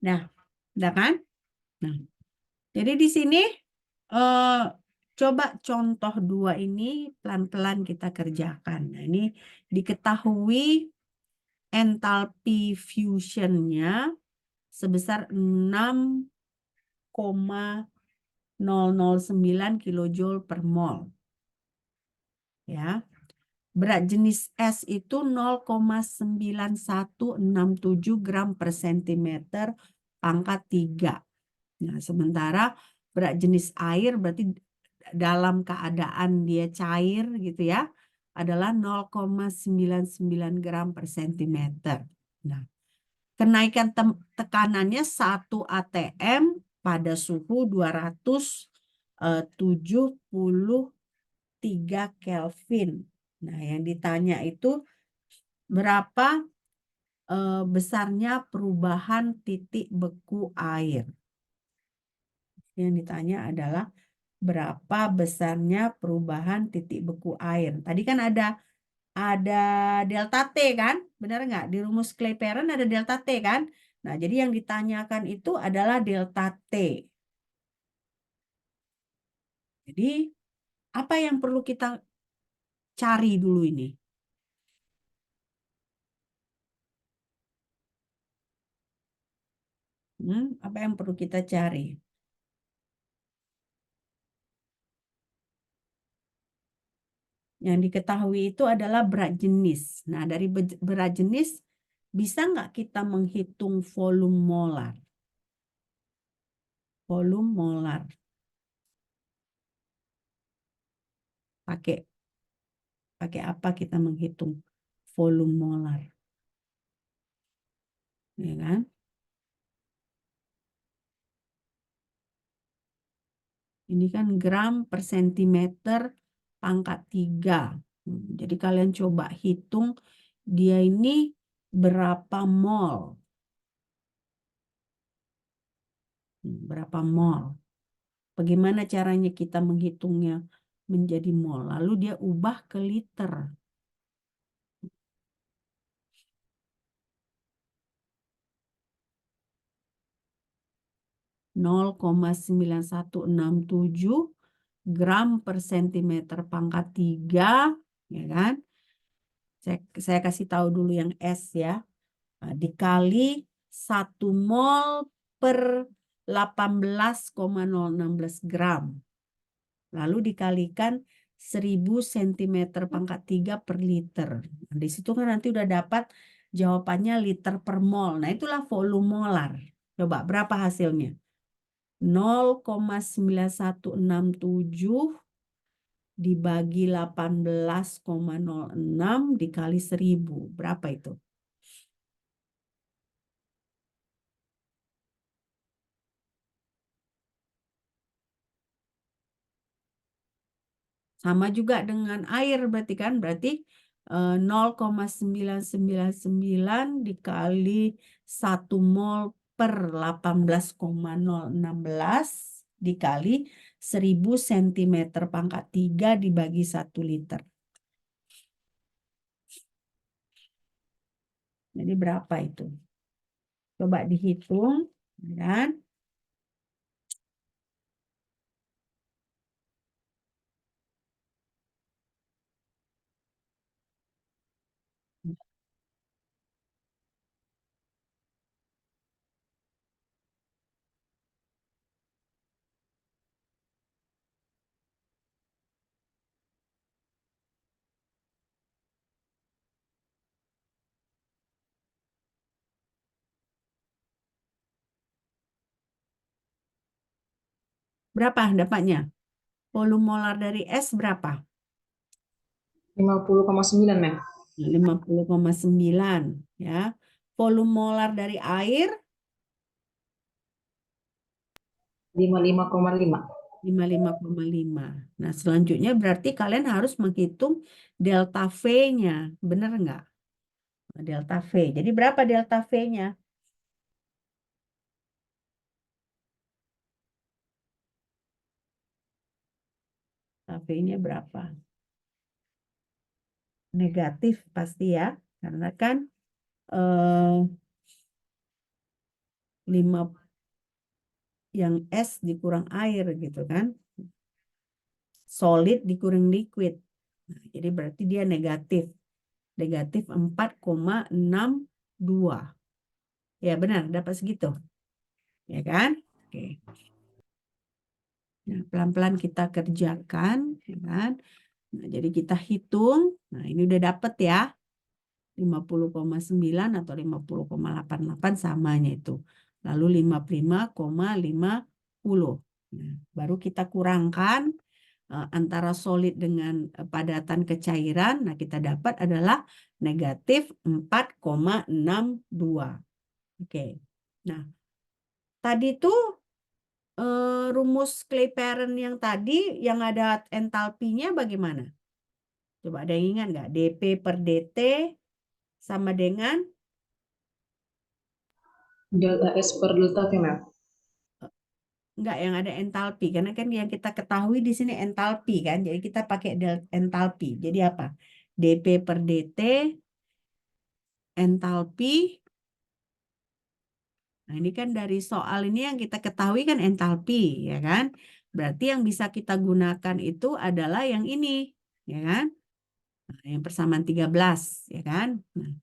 Nah, udah kan? Nah, jadi di sini coba contoh 2 ini pelan-pelan kita kerjakan. Nah, ini diketahui entalpi fusionnya sebesar 6,009 kilojoule per mol. Ya. Berat jenis S itu 0,9167 gram per sentimeter pangkat 3. Nah, sementara berat jenis air berarti dalam keadaan dia cair gitu ya, adalah 0,99 gram per sentimeter. Nah, kenaikan tekanannya 1 atm pada suhu 273 Kelvin. Nah, yang ditanya itu berapa besarnya perubahan titik beku air. Yang ditanya adalah berapa besarnya perubahan titik beku air. Tadi kan ada delta T kan? Benar nggak? Di rumus Clapeyron ada delta T kan? Nah, jadi yang ditanyakan itu adalah delta T. Jadi, apa yang perlu kita cari dulu ini? Apa yang perlu kita cari? Yang diketahui itu adalah berat jenis. Nah, dari berat jenis, bisa nggak kita menghitung volume molar? Volume molar. Pakai apa kita menghitung volume molar? Ya kan? Ini kan gram per sentimeter pangkat 3. Jadi kalian coba hitung dia ini berapa mol. Berapa mol. Bagaimana caranya kita menghitungnya menjadi mol. Lalu dia ubah ke liter. (0,9167 gram per sentimeter pangkat 3, ya kan? Saya kasih tahu dulu yang S ya. Nah, dikali 1 mol per 18,016 gram. Lalu dikalikan 1000 cm pangkat 3 per liter. Nah, di situ kan nanti udah dapat jawabannya liter per mol. Nah, itulah volume molar. Coba berapa hasilnya? 0,9167 dibagi 18,06 dikali 1000. Berapa itu? Sama juga dengan air berarti kan? Berarti 0,999 dikali 1 mol per 18,016 dikali 1000 cm pangkat 3 dibagi 1 liter. Jadi berapa itu? Coba dihitung, kan? Berapa dapatnya? Volume molar dari S berapa? 50,9, Mem. 50,9 ya. Volume molar dari air 55,5. 55,5. Nah, selanjutnya berarti kalian harus menghitung delta V-nya. Benar nggak? Delta V. Jadi berapa delta V-nya? Delta V-nya berapa? Negatif pasti ya. Karena kan 5 yang S dikurang air gitu kan. Solid dikurang liquid. Nah, jadi berarti dia negatif. Negatif 4,62. Ya benar, dapat segitu. Ya kan? Oke. Nah, pelan-pelan kita kerjakan, ya kan? Nah, jadi kita hitung. Nah, ini udah dapat ya. 50,9 atau 50,88 samanya itu. Lalu 55,50. Nah, baru kita kurangkan antara solid dengan padatan kecairan. Nah, kita dapat adalah negatif 4,62. Oke. Nah, tadi tuh rumus Clapeyron yang tadi yang ada entalpinya bagaimana? Coba ada yang ingat nggak? dP per dt sama dengan Delta S per delta V, Mem. enggak, yang ada entalpi. Karena kan yang kita ketahui di sini entalpi kan. Jadi kita pakai entalpi. Jadi apa? dP per dt entalpi. Nah, ini kan dari soal ini yang kita ketahui kan entalpi, ya kan? Berarti yang bisa kita gunakan itu adalah yang ini, ya kan? Nah, yang persamaan 13, ya kan? Nah,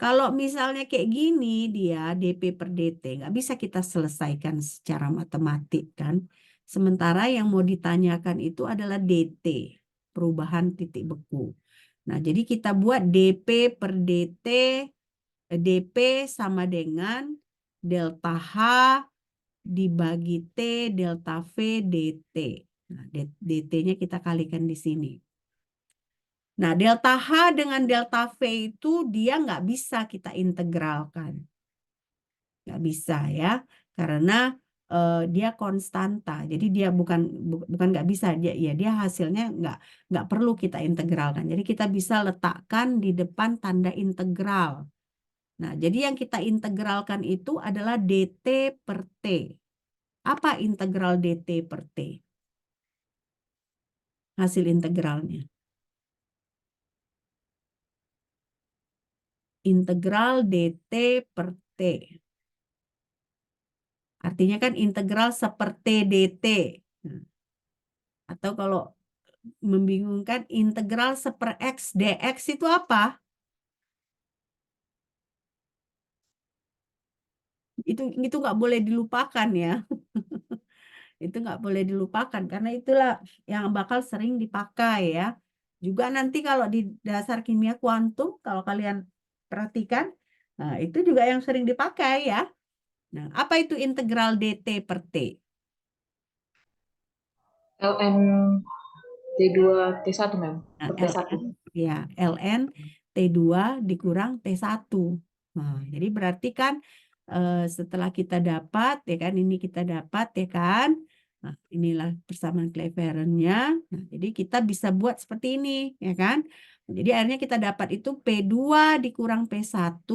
kalau misalnya kayak gini dia dP per dt nggak bisa kita selesaikan secara matematik kan. Sementara yang mau ditanyakan itu adalah dt, perubahan titik beku. Nah, jadi kita buat dP per dt, dP sama dengan delta H dibagi T delta V dt. Nah, dt-nya kita kalikan di sini. Nah, delta H dengan delta V itu dia nggak bisa kita integralkan. Nggak bisa ya, karena dia konstanta. Jadi dia bukan nggak bisa, dia hasilnya nggak perlu kita integralkan. Jadi kita bisa letakkan di depan tanda integral. Nah, jadi yang kita integralkan itu adalah dt per T. Apa integral dt per T? Hasil integralnya. Integral dt per T. Artinya kan integral seperti dt. Atau kalau membingungkan, integral seper x dx itu apa? Itu nggak boleh dilupakan ya. Itu nggak boleh dilupakan karena itulah yang bakal sering dipakai ya. Juga nanti kalau di dasar kimia kuantum, kalau kalian perhatikan, nah itu juga yang sering dipakai ya. Nah, apa itu integral dt per t? ln T2 T1, Mem. Nah, Per T1. ya, ln T2 dikurang T1. Nah, jadi berarti kan setelah kita dapat, ya kan, ini kita dapat, ya kan. Nah, inilah persamaan Clapeyron-nya. Nah, jadi kita bisa buat seperti ini, ya kan. Jadi akhirnya kita dapat itu P2 dikurang P1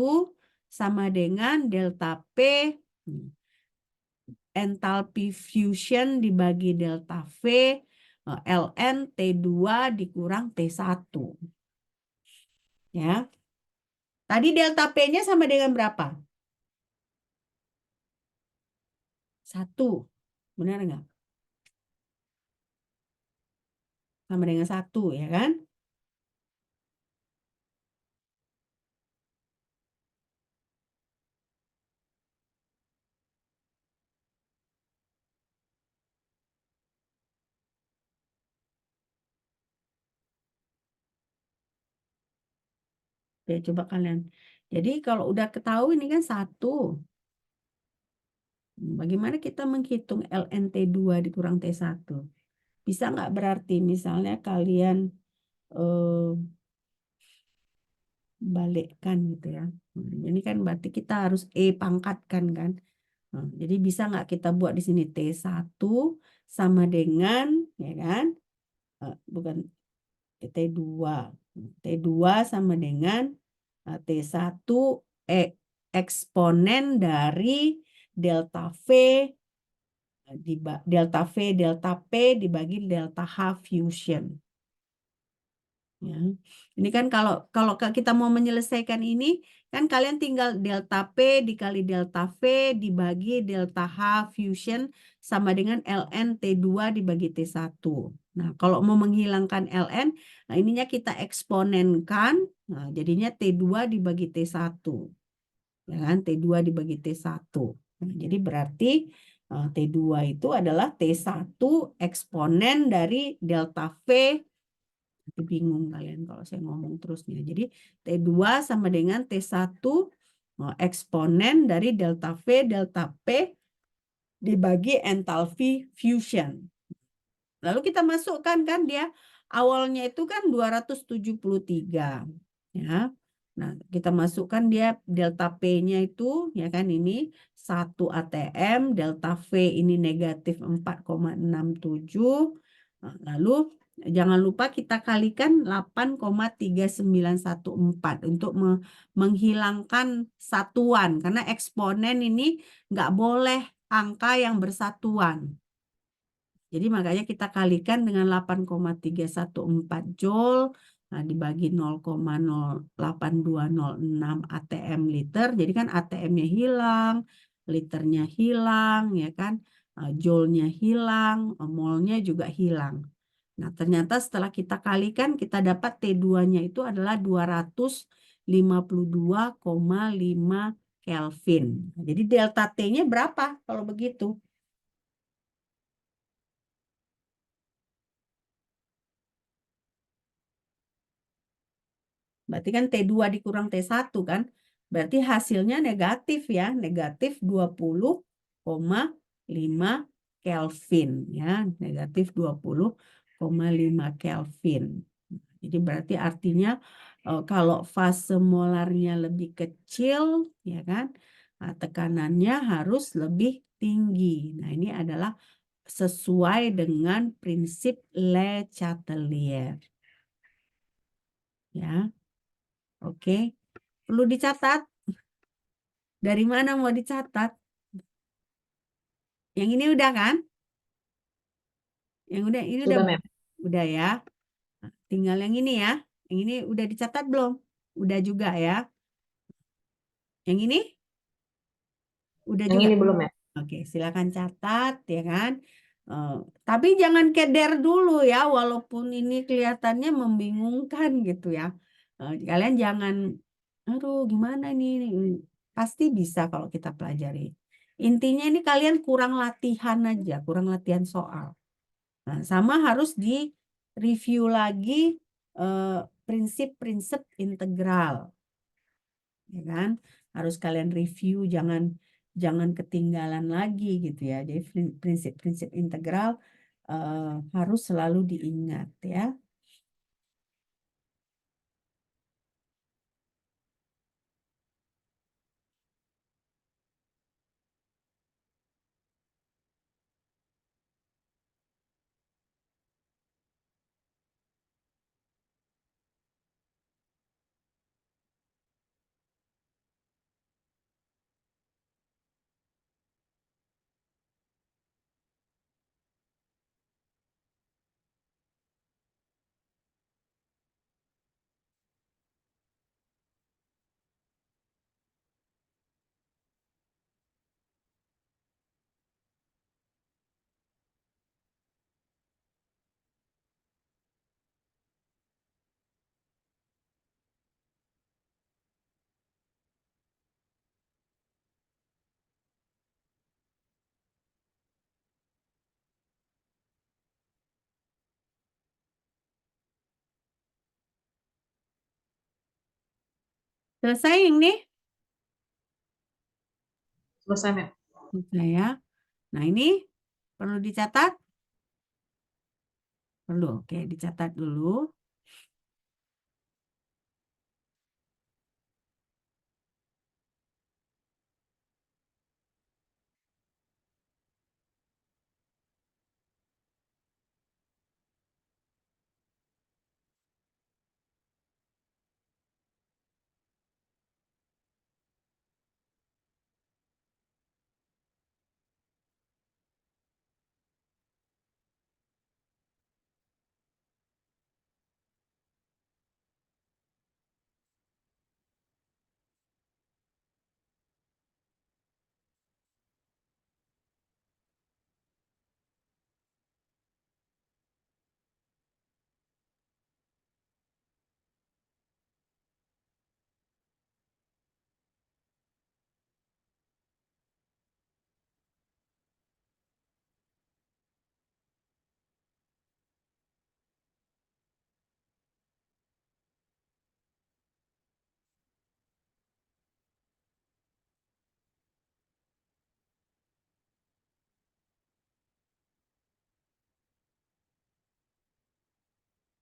sama dengan delta P entalpi fusion dibagi delta V ln T2 dikurang T1. Ya. Tadi delta P-nya sama dengan berapa? 1. Benar nggak? Sama dengan 1, ya kan? Oke, coba kalian. Jadi kalau udah ketahui ini kan 1. Bagaimana kita menghitung ln T2 dikurang T1? Bisa nggak berarti misalnya kalian balikkan gitu ya. Ini kan berarti kita harus pangkatkan kan. Jadi bisa nggak kita buat di sini T1 sama dengan, ya kan? Bukan T2. T2 sama dengan T1 eksponen dari delta V delta P dibagi delta H fusion. Ya. Ini kan kalau kita mau menyelesaikan ini, kan kalian tinggal delta P dikali delta V dibagi delta H fusion sama dengan ln T2 dibagi T1. Nah, kalau mau menghilangkan ln, nah ininya kita eksponenkan, nah jadinya T2 dibagi T1. Ya kan? T2 dibagi T1. Nah, jadi berarti T2 itu adalah T1 eksponen dari delta V. Nanti bingung kalian kalau saya ngomong terusnya. Jadi T2 sama dengan T1 eksponen dari delta V, delta P dibagi entalpi fusion. Lalu kita masukkan kan dia awalnya itu kan 273. Ya. Nah, kita masukkan dia delta P-nya itu ya kan ini 1 atm, delta V ini negatif 4,67. Nah, lalu jangan lupa kita kalikan 8,3914 untuk menghilangkan satuan karena eksponen ini nggak boleh angka yang bersatuan. Jadi makanya kita kalikan dengan 8,314 joule, nah dibagi 0,08206 atm liter. Jadi kan atm-nya hilang, liternya hilang, ya kan, joule-nya hilang, mol-nya juga hilang. Nah ternyata setelah kita kalikan kita dapat T2-nya itu adalah 252,5 Kelvin. Jadi delta T-nya berapa kalau begitu? Berarti kan T2 dikurang T1 kan. Berarti hasilnya negatif ya. Negatif 20,5 Kelvin. Ya, negatif 20,5 Kelvin. Jadi berarti artinya kalau fase molarnya lebih kecil, ya kan, tekanannya harus lebih tinggi. Nah ini adalah sesuai dengan prinsip Le Chatelier. Ya. Oke, perlu dicatat. Dari mana mau dicatat? Yang ini udah kan? Yang udah ini Sudah, Mem. udah ya. Nah, tinggal yang ini ya. Yang ini udah dicatat belum? Udah juga ya. Yang ini udah Yang juga. ini belum, Mem. Oke, silakan catat ya kan. Tapi jangan keder dulu ya, walaupun ini kelihatannya membingungkan gitu ya. Kalian jangan, aduh gimana nih? Pasti bisa kalau kita pelajari. Intinya ini kalian kurang latihan aja, kurang latihan soal. Nah, sama harus di review lagi prinsip-prinsip integral. Ya kan? Harus kalian review, jangan ketinggalan lagi gitu ya. Jadi prinsip-prinsip integral harus selalu diingat ya. Selesai yang nih? Selesai, Mem. Selesai ya. Nah ini perlu dicatat? Perlu, oke dicatat dulu.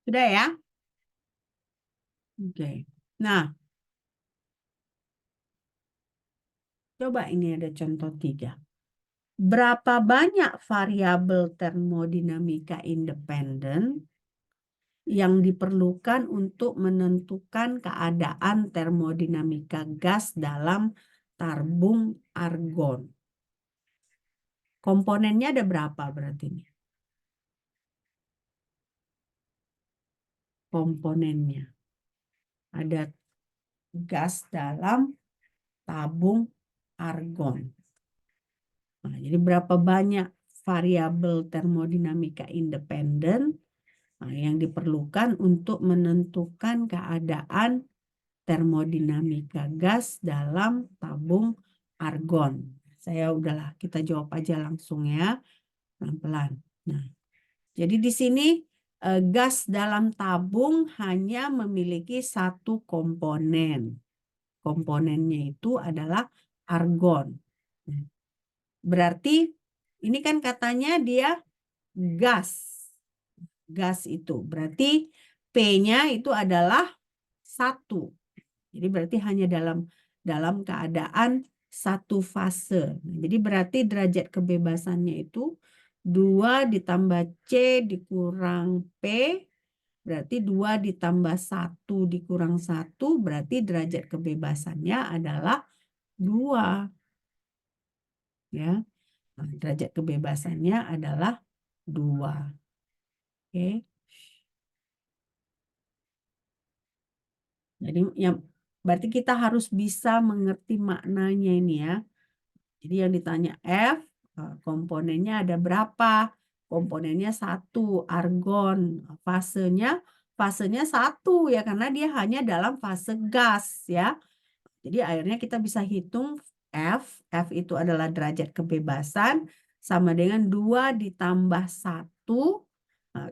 Sudah ya? Oke. Nah, coba ini ada contoh 3. Berapa banyak variabel termodinamika independen yang diperlukan untuk menentukan keadaan termodinamika gas dalam tabung argon? Komponennya ada berapa berarti ini? Komponennya. Ada gas dalam tabung argon. Nah, jadi berapa banyak variabel termodinamika independen yang diperlukan untuk menentukan keadaan termodinamika gas dalam tabung argon. Saya udahlah, kita jawab aja langsung ya, pelan-pelan. Nah, jadi di sini gas dalam tabung hanya memiliki satu komponen. Komponennya itu adalah argon. Berarti ini kan katanya dia gas. Gas itu berarti P-nya itu adalah 1. Jadi berarti hanya dalam keadaan satu fase. Jadi berarti derajat kebebasannya itu 2 ditambah C dikurang P, berarti 2 ditambah 1 dikurang 1, berarti derajat kebebasannya adalah 2. Ya. Nah, derajat kebebasannya adalah 2. Oke. Jadi yang berarti kita harus bisa mengerti maknanya ini ya. Jadi yang ditanya F, komponennya ada berapa? Komponennya 1, argon. Fasenya 1 ya, karena dia hanya dalam fase gas ya. Jadi akhirnya kita bisa hitung F. F itu adalah derajat kebebasan sama dengan 2 ditambah 1,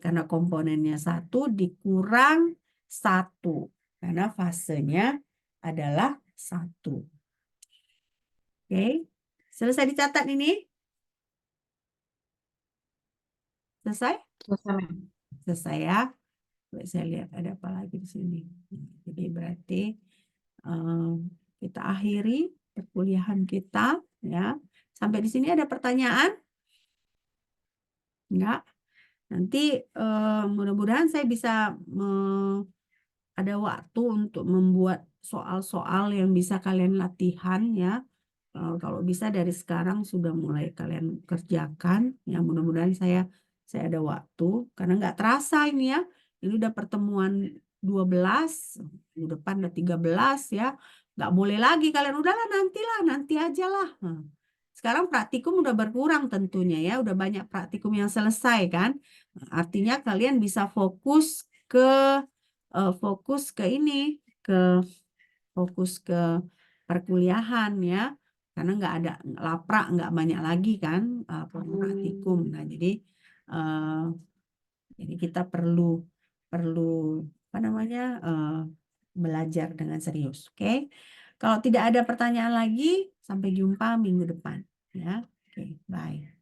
karena komponennya 1 dikurang 1. Karena fasenya adalah 1. Oke. Selesai dicatat ini? Selesai? Selesai, Mem. Selesai ya. Saya lihat ada apa lagi di sini. Jadi berarti kita akhiri perkuliahan kita ya. Sampai di sini ada pertanyaan? Enggak. Nanti mudah-mudahan saya bisa ada waktu untuk membuat soal-soal yang bisa kalian latihan ya. Kalau bisa dari sekarang sudah mulai kalian kerjakan ya, mudah-mudahan saya ada waktu karena nggak terasa ini ya. Ini udah pertemuan 12, minggu depan udah 13 ya. Nggak boleh lagi kalian udahlah nanti aja lah. Sekarang praktikum udah berkurang tentunya ya, udah banyak praktikum yang selesai kan. Artinya kalian bisa fokus ke ini, fokus ke perkuliahan ya. Karena nggak ada laprak, nggak banyak lagi kan praktikum. Nah, jadi kita perlu apa namanya belajar dengan serius. Oke. Kalau tidak ada pertanyaan lagi, sampai jumpa minggu depan ya. Oke, bye.